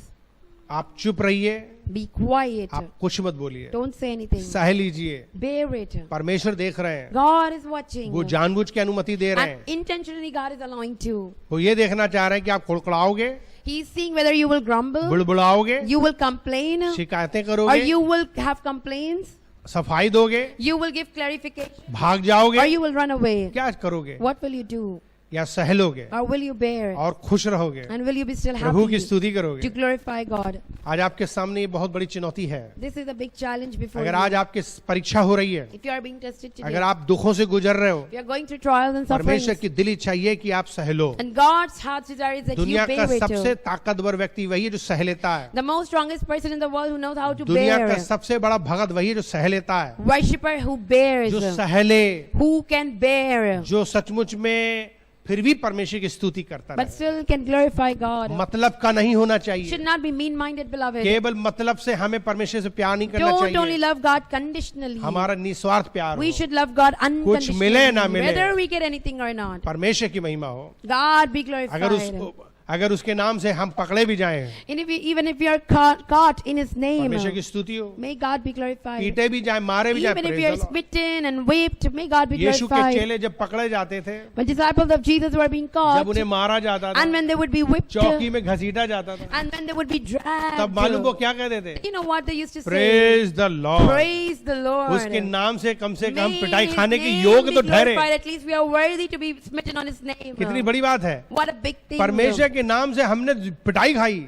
आप चुप रहिए, Be quiet. आप कुछ मत बोलिए, Don't say anything. सह लीजिए। Bear it. परमेश्वर देख रहे हैं, God is watching. वो जानबूझ के अनुमति दे रहे And हैं। intentionally God is allowing to. वो ये देखना चाह रहे हैं कि आप कुड़कुड़ाओगे, He is seeing whether you will grumble, बुड़बुड़ाओगे, you will complain, शिकायतें or करोगे, you will have complaints, सफाई दोगे, you will give clarification, भाग or जाओगे, you will run away. क्या करोगे? What will you do? या सह लोगे Or will you bear? और खुश रहोगे, And will you be still प्रभु की happy स्तुति to करोगे। glorify God? आज आपके सामने ये बहुत बड़ी चुनौती है। This is a big challenge before अगर you. आज आपकी परीक्षा हो रही है, If you are being tested today, अगर आप दुखों से गुजर रहे हो, if you are going through trials and sufferings, परमेश्वर की दिल इच्छा ये है कि आप सह लो। and God's heart's desire is that you दुनिया का bear it. सबसे ताकतवर व्यक्ति वही है जो सह लेता है। The most strongest person in the world who knows how to दुनिया का bear. सबसे बड़ा भगत वही है जो सह लेता है, Worshipper who bears. जो सह ले, Who can bear, जो सचमुच में फिर भी परमेश्वर की स्तुति करता but है। still can glorify God. मतलब का नहीं होना Should चाहिए, not be mean-minded, beloved. केवल मतलब से हमें परमेश्वर से प्यार नहीं करना Don't only चाहिए। love God conditionally. हमारा निस्वार्थ प्यार We हो, should love God कुछ मिले ना unconditionally, मिले। whether we get anything or not. परमेश्वर की महिमा हो। God be अगर glorified. अगर उसके नाम से हम पकड़े भी जाएं, And even if we are caught in His name, परमेश्वर की स्तुति हो। may God be glorified. पीटे भी जाए, मारे भी जाए, Even if praise we are the Lord। smitten and whipped, may God be यीशु के glorified. चेले जब पकड़े जाते थे, When disciples of Jesus were being जब caught, उन्हें मारा जाता था, and when they would be whipped, चौकी में घसीटा जाता था, and when they would be dragged, तब मालूम वो क्या कहते थे? you know what they used to say? Praise the Lord. Praise the Lord. उसके नाम से कम May पिटाई His खाने के name योग be तो ठहरे। glorified. At least we are worthy to be smitten on His name. कितनी बड़ी बात है। What a big thing. परमेश्वर के नाम से हमने पिटाई खाई।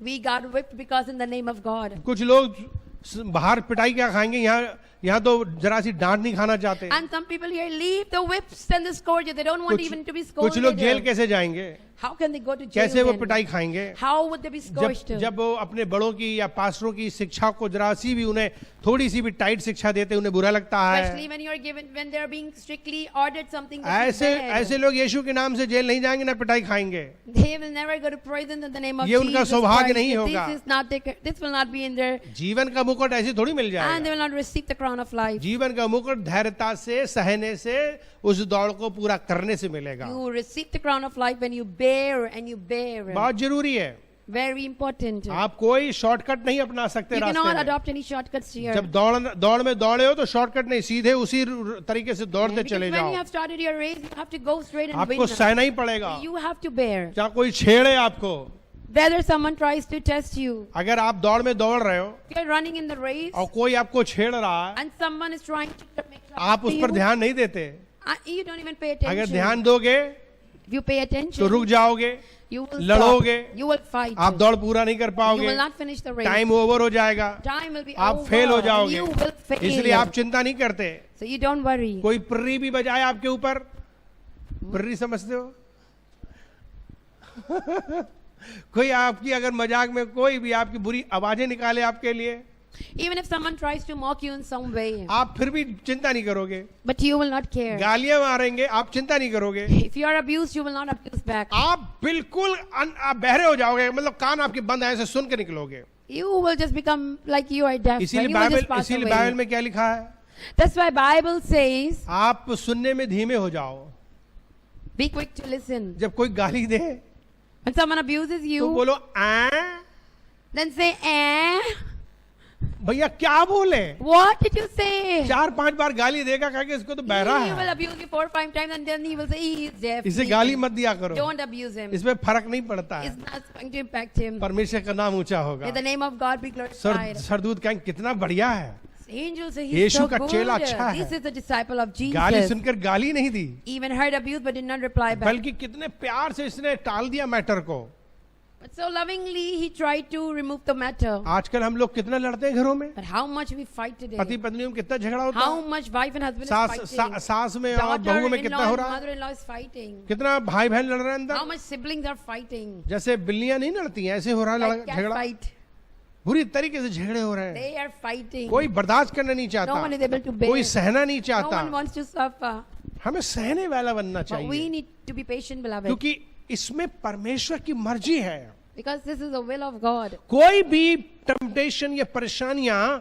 We got whipped because in the name of God. कुछ लोग बाहर पिटाई क्या खाएंगे, यहाँ तो जरा सी डांट नहीं खाना चाहते। And some people here leave the whips and the scourges. They don't want even to be कुछ scolded. लोग जेल कैसे जाएंगे, How can they go to jail? कैसे वो then? पिटाई खाएंगे? How would they be scourged? जब वो अपने बड़ों की या पास्टरों की शिक्षा को जरा सी भी उन्हें थोड़ी सी भी टाइट शिक्षा देते उन्हें बुरा लगता Especially है। when you are given, when they are being strictly ordered something. that is ऐसे bad. ऐसे लोग यीशु के नाम से जेल नहीं जाएंगे ना पिटाई खाएंगे। They will never go to prison in the name of ये उनका Jesus सौभाग्य Christ. नहीं होगा। This is not this will not be in their, जीवन का मुकुट ऐसे थोड़ी मिल and they जाएगा। will not receive the crown of life. जीवन का मुकुट धैर्यता से, सहने से, उस दौड़ को पूरा करने से मिलेगा। You receive the crown of life when you bear and you bear. बहुत जरूरी है। Very important. आप कोई शॉर्टकट नहीं अपना सकते You cannot रास्ते में। adopt any shortcuts here. जब दौड़ में दौड़े हो तो शॉर्टकट नहीं, सीधे उसी तरीके से दौड़ते Because चले when जाओ। you have started your race, you have to go straight and आपको win. सहना ही पड़ेगा, You have to bear. चाहे कोई छेड़े आपको। Whether someone tries to test you, अगर आप दौड़ में दौड़ रहे हो if you're running in the race और कोई आपको छेड़ रहा है, and someone is trying to make आप trouble उस to पर you, ध्यान नहीं देते। you don't even pay अगर attention. ध्यान दोगे If you pay तो attention, रुक जाओगे, you will लड़ोगे, stop. You will fight. आप दौड़ पूरा नहीं कर You पाओगे, will not finish the race. Time over हो जाएगा, Time will be आप over. फेल हो and जाओगे। You will fail. इसलिए आप चिंता नहीं करते। So you don't worry. कोई पर्री भी बजाए आपके ऊपर, पर्री समझते हो? कोई आपकी अगर मजाक में कोई भी आपकी बुरी आवाजें निकाले आपके लिए, Even if someone tries to mock you in some way, आप फिर भी चिंता नहीं करोगे। but you will not care. गालियां मारेंगे, आप चिंता नहीं करोगे। If you are abused, you will not abuse back. आप बिल्कुल आप बहरे हो जाओगे, मतलब कान आपके बंद हैं, ऐसे सुन के निकलोगे। You will just become like you are deaf. इसीलिए and you will just pass इसीलिए बाइबल away. में क्या लिखा है? That's why Bible says, आप सुनने में धीमे हो जाओ। be quick to listen. जब कोई गाली दे When someone abuses तो you, बोलो आ, then say, eh? भैया क्या बोले? What did you say? 4-5 बार गाली देगा, कहा कि इसको तो बहरा He will है, abuse you 4 or 5 times and then he will say he is deaf. इसे गाली मत दिया करो, Don't abuse him. इसमें फर्क नहीं पड़ता It's है। not going to impact him. परमेश्वर का नाम ऊंचा होगा। May the name of God be glorified. सरदूत कहेंगे कितना बढ़िया है, Angels say he's यीशु so का good. चेला अच्छा है। This is the disciple of गाली Jesus. सुनकर गाली नहीं दी, Even heard abuse but did not reply back. बल्कि कितने प्यार से इसने टाल दिया मैटर को। But so lovingly he tried to remove the matter. आजकल हम लोग कितना लड़ते हैं घरों में, But how much we fight today. पति पत्नियों में कितना झगड़ा होता How है, much wife and husband is fighting. सास में और बहू में कितना Daughter-in-law हो and रहा है, mother-in-law is fighting. कितना भाई बहन लड़ रहे हैं How अंदर। much siblings are fighting. जैसे बिल्लियां नहीं लड़ती हैं, ऐसे हो रहा Like है cat झगड़ा, fight. बुरी तरीके से झगड़े हो रहे हैं। They are fighting. कोई बर्दाश्त करना नहीं No one is चाहता, able to bear. कोई सहना नहीं No चाहता। one wants to suffer. हमें सहने वाला बनना But we चाहिए, need to be patient, beloved. क्योंकि इसमें परमेश्वर की मर्जी है। Because this is the will of God. कोई भी टेम्पटेशन या परेशानियां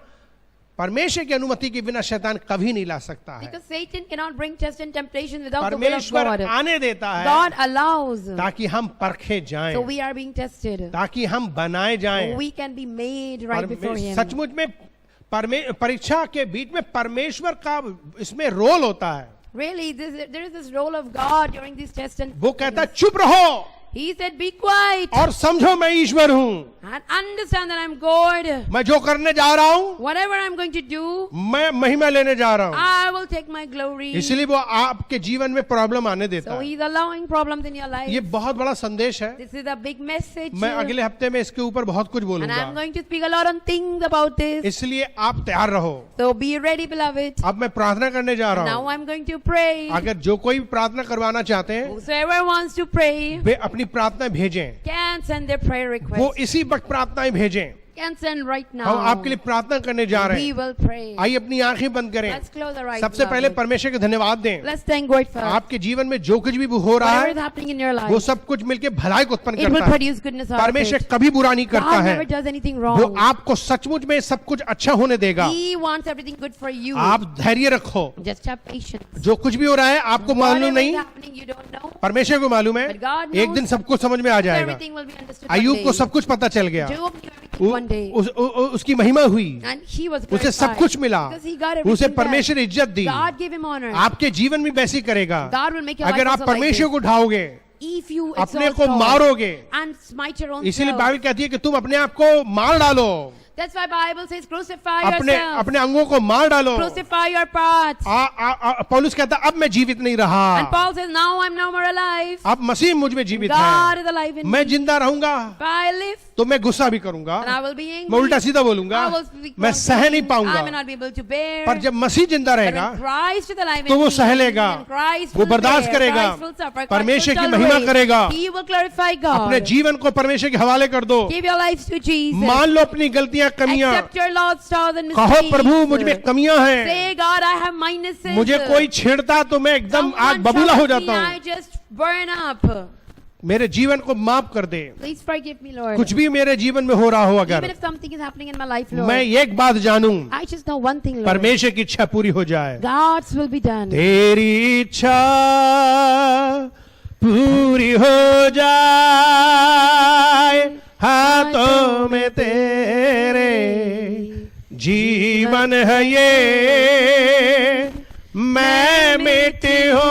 परमेश्वर की अनुमति के बिना शैतान कभी नहीं ला सकता है। Because Satan cannot bring test and temptation without the will of परमेश्वर God. आने देता है God allows. ताकि हम परखे जाएं, So we are being tested. ताकि हम बनाए जाएं। We can be made right before Him. सचमुच में परीक्षा के बीच में परमेश्वर का इसमें रोल होता है। Really, there is this role of God during these tests and वो कहता है चुप रहो He said, be quiet और समझो मैं ईश्वर हूँ, and understand that I'm God. मैं जो करने जा रहा हूँ Whatever I'm going to do, मैं महिमा लेने जा रहा हूँ। I will take my glory. इसलिए वो आपके जीवन में प्रॉब्लम आने देता So है। He's allowing problems in your life. ये बहुत बड़ा संदेश है। This is a big message. मैं अगले हफ्ते में इसके ऊपर बहुत कुछ And I'm बोलूंगा, going to speak a lot on things about this. इसलिए आप तैयार रहो। So be ready, beloved. अब मैं प्रार्थना करने जा रहा Now हूँ। I'm going to pray. अगर जो कोई प्रार्थना करवाना चाहते हैं Whosoever wants to pray वे अपनी प्रार्थना भेजें, can send their prayer वो request. इसी वक्त प्रार्थनाएं भेजें। Can send right हम now. आपके लिए प्रार्थना करने जा रहे We हैं। will pray. आइए अपनी आंखें बंद करें। Let's close our eyes. सबसे पहले beloved. परमेश्वर को धन्यवाद दें। Let's thank God first. आपके जीवन में जो कुछ भी हो रहा Whatever is है happening in your life, वो सब कुछ मिलके भलाई को उत्पन्न it will करता है। produce goodness out of परमेश्वर it. कभी बुरा नहीं करता God है, never does anything वो wrong. आपको सचमुच में सब कुछ अच्छा होने देगा। He wants everything good for you. आप धैर्य रखो। Just have patience. जो कुछ भी हो रहा है आपको मालूम Whatever is नहीं, happening, you don't know. परमेश्वर को मालूम है। But God एक knows. दिन सब कुछ समझ में आ जाएगा। Everything will be understood one Ayyub day. को सब कुछ पता चल गया, Job knew everything one day. उसकी महिमा हुई, And he was उसे सब glorified. कुछ मिला, Because he got उसे everything back. परमेश्वर इज्जत दी। God gave him honor. आपके जीवन में वैसे ही करेगा। God will make your अगर life आप also like परमेश्वर this. को ढाओगे, If you अपने exalt को God मारोगे, and smite your own इसीलिए self. बाइबल कहती है कि तुम अपने आप को मार डालो, That's why Bible says crucify अपने yourself. अपने अंगों को मार डालो। Crucify your parts. पौलुस कहता अब मैं जीवित नहीं रहा, And Paul says, now I'm no more alive. अब मसीह मुझ में जीवित God है। is alive in मैं me. जिंदा रहूंगा If I live, तो मैं गुस्सा भी करूंगा, and I will be मैं उल्टा angry. सीधा बोलूंगा, I will speak मैं wrong सह नहीं things. I may पाऊंगा। not be able to bear. पर जब मसीह जिंदा But रहेगा when Christ is alive तो in वो me, सह लेगा, when Christ वो will बर्दाश्त bear, करेगा, Christ will suffer, परमेश्वर Christ की will महिमा tolerate. करेगा। He will glorify God. अपने जीवन को परमेश्वर के हवाले कर दो। Give your lives to Jesus. मान लो अपनी गलतियां, कमियां, Accept your lost stars and कहो mistakes. प्रभु मुझ में कमियां हैं, Say, God, I have minuses. मुझे कोई छेड़ता तो मैं एकदम Someone आग बबूला हो troubles me, जाता I हूँ। just burn up. मेरे जीवन को माफ कर दे। Please forgive me, Lord. कुछ भी मेरे जीवन में हो रहा हो Even अगर, if something is happening in my life, Lord, मैं एक बात जानूं, I just know one thing, Lord. परमेश्वर की इच्छा पूरी हो जाए। God's will be done. तेरी इच्छा पूरी हो जाए, हाथों में तेरे जीवन है ये, मैं मिट्टी हूँ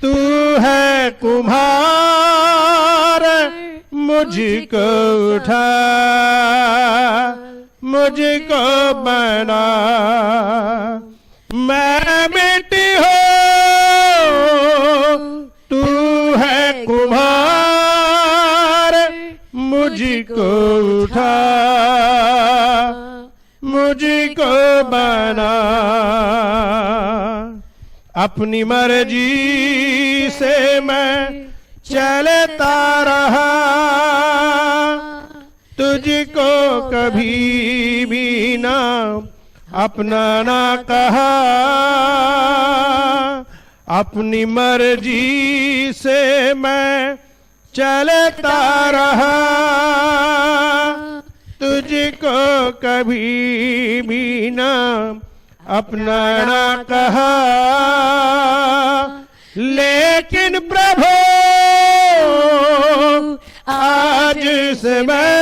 तू है कुम्हार, मुझको उठा मुझको बना, मैं मिट्टी हूँ तू है कुम्हार, मुझको उठा मुझको बना, अपनी मर्जी से मैं चलता रहा, तुझको कभी भी ना अपना ना कहा, अपनी मर्जी से मैं चलता रहा, तुझको कभी भी ना अपना ना कहा, लेकिन प्रभु आज से मैं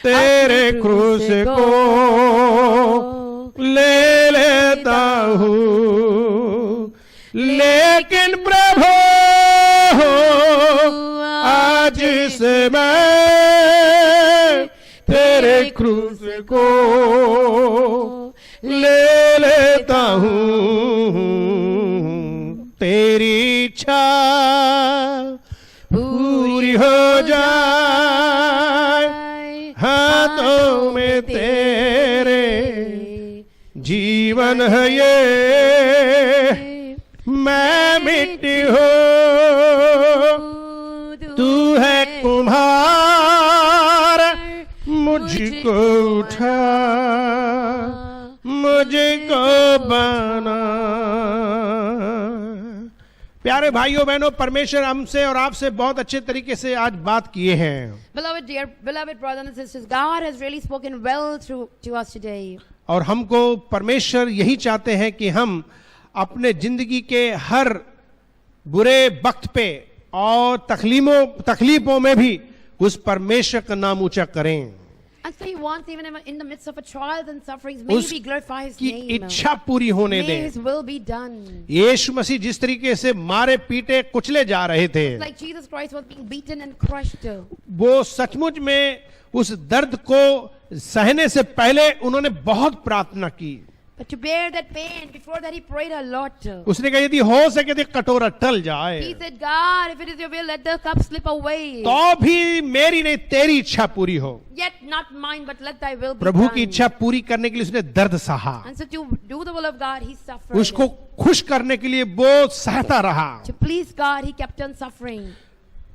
तेरे क्रूस को ले लेता हूँ, लेकिन प्रभु आज से मैं तेरे क्रूस को ले लेता हूँ, तेरी इच्छा पूरी हो जाए, हाथों में तेरे जीवन है ये, मैं मिट्टी हूँ तू है कुम्हार, मुझको उठा मुझको बना, प्यारे भाइयों बहनों, परमेश्वर हमसे और आपसे बहुत अच्छे तरीके से आज बात किए हैं। Beloved brothers and sisters, God has really spoken well to us today. और हमको परमेश्वर यही चाहते हैं कि हम अपने जिंदगी के हर बुरे वक्त पे और तकलीफों में भी उस परमेश्वर का नाम ऊंचा करें। And so he wants, even in the midst of trials and sufferings, may we glorify his की name. इच्छा पूरी होने May दें। his will be done. यीशु मसीह जिस तरीके से मारे पीटे कुचले जा रहे थे, Like Jesus Christ was being beaten and crushed. वो सचमुच में उस दर्द को सहने से पहले उन्होंने बहुत प्रार्थना की। But to bear that pain, before that he prayed a lot. उसने कहा यदि हो सके तो कटोरा टल जाए, He said, God, if it is your will, let the cup slip away. तो भी मेरी नहीं तेरी इच्छा पूरी हो। Yet not mine, but let thy will be Prabhu done. की इच्छा पूरी करने के लिए उसने दर्द सहा। And so to do the will of God, he suffered. उसको खुश करने के लिए वो सहता रहा, To please God, he kept on suffering.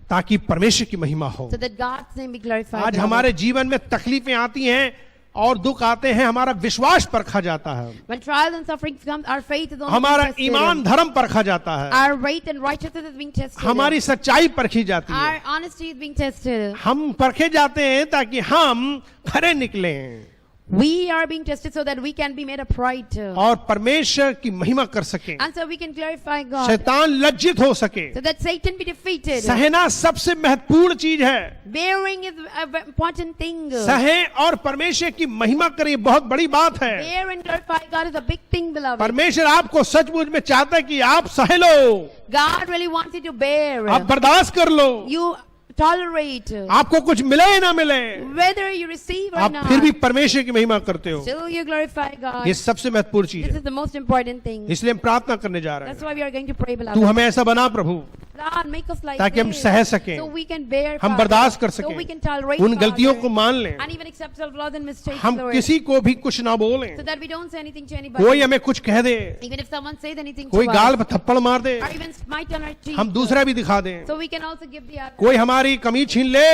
ताकि परमेश्वर की महिमा हो। So that God's name be glorified. आज हमारे जीवन में तकलीफें आती हैं और दुख आते हैं, हमारा विश्वास परखा जाता है, When trials and sufferings come, our faith is only हमारा being tested. ईमान धर्म परखा जाता है, Our faith and righteousness is being tested. हमारी सच्चाई परखी जाती है। Our honesty is being tested. हम परखे जाते हैं ताकि हम खरे निकलें We are being tested so that we can be made upright. और परमेश्वर की महिमा कर सकें, And so we can glorify God. शैतान लज्जित हो सके। So that Satan be defeated. सहना सबसे महत्वपूर्ण चीज है। Bearing is an important thing. सहे और परमेश्वर की महिमा करें, बहुत बड़ी बात है। Bear and glorify God is a big thing, beloved. परमेश्वर आपको सचमुच में चाहता है कि आप सह लो, God really wants you to bear. आप बर्दाश्त कर लो, You tolerate. आपको कुछ मिले या ना मिले, Whether you receive or आप not. फिर भी परमेश्वर की महिमा करते हो। Still you glorify God. ये सबसे महत्वपूर्ण चीज This है, is the most important thing. इसलिए हम प्रार्थना करने जा रहे That's हैं। why we are going to pray, तू beloved. हमें ऐसा बना प्रभु, God, make us like ताकि हम this, सह सकें, so we can bear, हम Father. बर्दाश्त कर So we सकें, can tolerate, उन गलतियों Father, को मान लें, and even accept our flaws and mistakes, हम Lord, किसी को भी कुछ ना बोलें, so that we don't say anything to anybody. कोई हमें कुछ कह दे, Even if someone says anything कोई to गाल us, पर थप्पड़ मार दे, or even smite on our cheek, हम दूसरा भी दिखा दें, so we can also give the other. कोई हमारी कमी छीन ले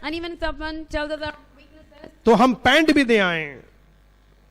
And even if someone tells us our weaknesses, तो हम पैंट भी दे आए,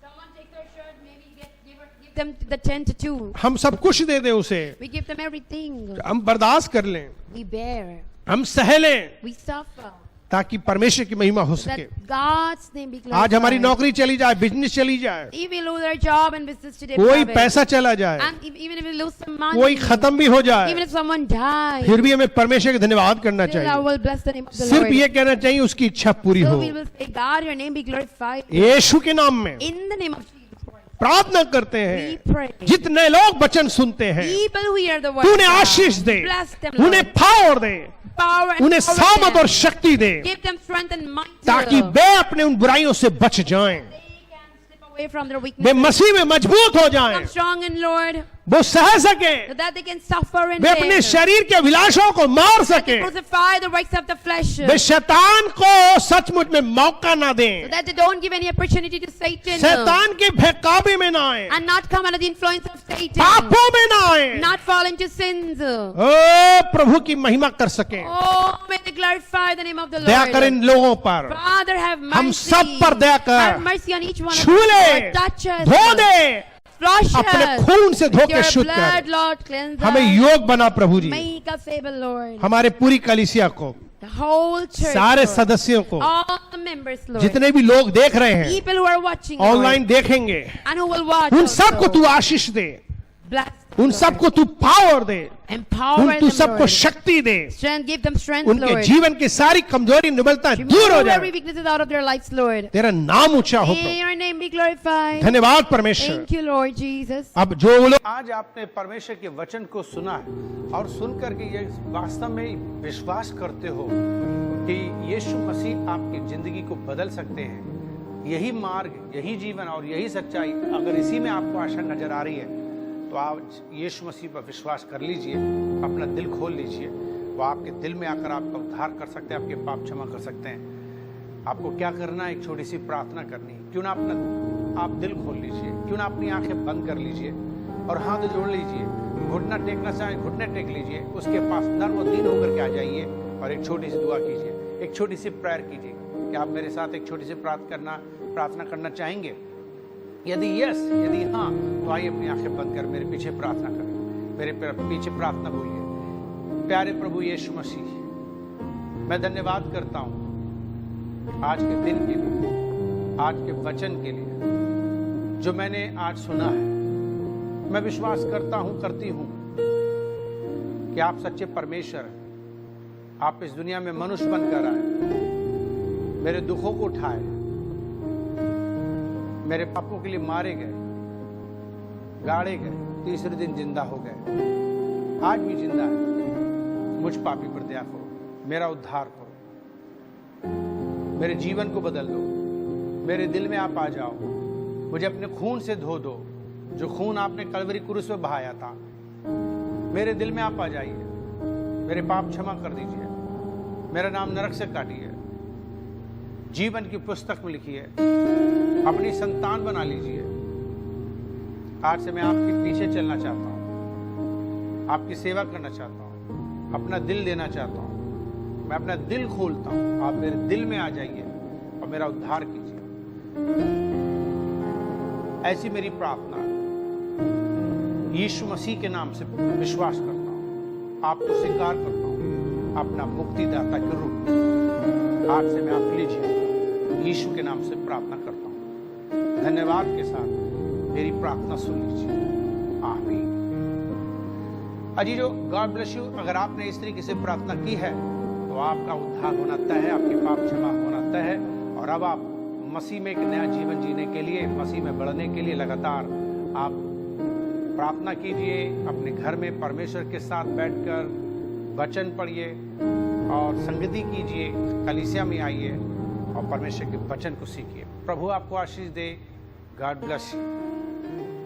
someone takes our shirt, maybe give them the 10 to 2. हम सब कुछ दे दें उसे, We give them everything. हम बर्दाश्त कर लें, We bear. हम सह लें, We suffer. ताकि परमेश्वर की महिमा हो So सके। that God's name be glorified. आज हमारी नौकरी चली जाए, बिजनेस चली जाए, If we lose our job and business today, कोई beloved, पैसा चला जाए, and even if we lose some money, कोई खत्म भी हो जाए, even if someone dies, फिर भी हमें परमेश्वर का धन्यवाद करना still I चाहिए। will bless the name of the सिर्फ Lord. ये कहना चाहिए उसकी इच्छा पूरी So हो, we will say, God, your name be glorified. यीशु के नाम में In the name of Jesus Christ, प्रार्थना करते we हैं। pray. जितने लोग वचन सुनते हैं, People who hear the word, तू of उन्हें God, आशीष दे, bless them, उन्हें Lord. Power they, Power and उन्हें empower सामर्थ them. और शक्ति दे, Give them strength and might. ताकि वे अपने उन बुराइयों से बच जाएं, They can slip away from their way weaknesses. मसीह में मजबूत हो जाएं, Become strong in Lord, वो सह सके, so that they can suffer and वे अपने bear. शरीर के अभिलाषों को मार They सके, crucify the works of the flesh. वे शैतान को सचमुच में मौका ना So दें, that they don't give any opportunity to Satan. शैतान के बहकावे में ना आए, And not come under the influence of Satan. पापों में ना आए, Not fall into sins. ओ प्रभु की महिमा कर सके। Oh, may they glorify the name of the दया कर Lord. इन लोगों पर, Father, have mercy. हम सब पर दया कर, Have mercy on each one of us. छू ले, Lord. Touch us. धो दे, Flush अपने us. खून से धो With के your शुद्ध blood, कर, Lord, cleanse हमें us. योग बना प्रभु जी, Make us able, Lord. हमारे पूरी कलीसिया को, The whole church, सारे Lord. सदस्यों को, All the members, Lord. जितने भी लोग देख रहे हैं, People who are watching, Lord. Online देखेंगे, And who will watch उन also. सबको तू आशीष दे, Bless उन सबको तू पावर दे, Empower तू them, सबको Lord. शक्ति दे, Strength, give them strength, उनके Lord. जीवन की सारी कमजोरी निबलता दूर हो Remove every जाए, weaknesses out of their lives, Lord. तेरा नाम ऊंचा हो May Prabhu. your name be glorified. धन्यवाद परमेश्वर। Thank you, Lord Jesus. अब जो लोग आज आपने परमेश्वर के वचन को सुना है और सुन करके ये वास्तव में विश्वास करते हो कि यीशु मसीह आपकी जिंदगी को बदल सकते हैं, यही मार्ग, यही जीवन और यही सच्चाई, अगर इसी में आपको आशा नजर आ रही है तो आज यीशु मसीह पर विश्वास कर लीजिए, अपना दिल खोल लीजिए। वो आपके दिल में आकर आपका उद्धार कर सकते हैं, आपके पाप क्षमा कर सकते हैं। आपको क्या करना है, एक छोटी सी प्रार्थना करनी है। क्यों ना अपना आप दिल खोल लीजिए, क्यों ना अपनी आंखें बंद कर लीजिए और हाथ जोड़ लीजिए। घुटना टेकना चाहें घुटने टेक लीजिए, उसके पास नर्म और दीन होकर के आ जाइए और एक छोटी सी दुआ कीजिए, एक छोटी सी प्रेयर कीजिए। क्या आप मेरे साथ एक छोटी सी प्रार्थना करना चाहेंगे? यदि यस, यदि हाँ, तो आइए अपनी आंखें बंद कर मेरे पीछे प्रार्थना करें। मेरे पीछे प्रार्थना बोलिए। प्यारे प्रभु यीशु मसीह, मैं धन्यवाद करता हूं आज के दिन के लिए, आज के वचन के लिए जो मैंने आज सुना है। मैं विश्वास करता हूं, करती हूं कि आप सच्चे परमेश्वर हैं। आप इस दुनिया में मनुष्य बनकर आए, मेरे दुखों को उठाए, मेरे पापों के लिए मारे गए, गाड़े गए, तीसरे दिन जिंदा हो गए, आज भी जिंदा है। मुझ पापी पर दया करो, मेरा उद्धार करो, मेरे जीवन को बदल दो, मेरे दिल में आप आ जाओ, मुझे अपने खून से धो दो, जो खून आपने कलवरी क्रूस में बहाया था। मेरे दिल में आप आ जाइए, मेरे पाप क्षमा कर दीजिए, मेरा नाम नरक से काटिए, जीवन की पुस्तक में लिखिए, अपनी संतान बना लीजिए। आज से मैं आपके पीछे चलना चाहता हूं, आपकी सेवा करना चाहता हूं, अपना दिल देना चाहता हूं। मैं अपना दिल खोलता हूं, आप मेरे दिल में आ जाइए और मेरा उद्धार कीजिए। ऐसी मेरी प्रार्थना यीशु मसीह के नाम से विश्वास करता हूं, आपको स्वीकार करता हूं अपना मुक्तिदाता के रूप में। आज से मैं आपके लिए जीऊंगा, यीशु के नाम से प्रार्थना करता हूं। धन्यवाद के साथ मेरी प्रार्थना सुन लीजिए, आमीन। अजीजों, गॉड ब्लेस यू। अगर आपने इस तरीके से प्रार्थना की है तो आपका उद्धार होना तय है, आपके पाप क्षमा होना तय है, और अब आप मसीह में एक नया जीवन जीने के लिए, मसीह में बढ़ने के लिए लगातार आप प्रार्थना कीजिए। अपने घर में परमेश्वर के साथ बैठकर वचन पढ़िए और संगति कीजिए, कलीसिया में आइए और परमेश्वर के वचन को सीखिए। प्रभु आपको आशीष दे। God bless you.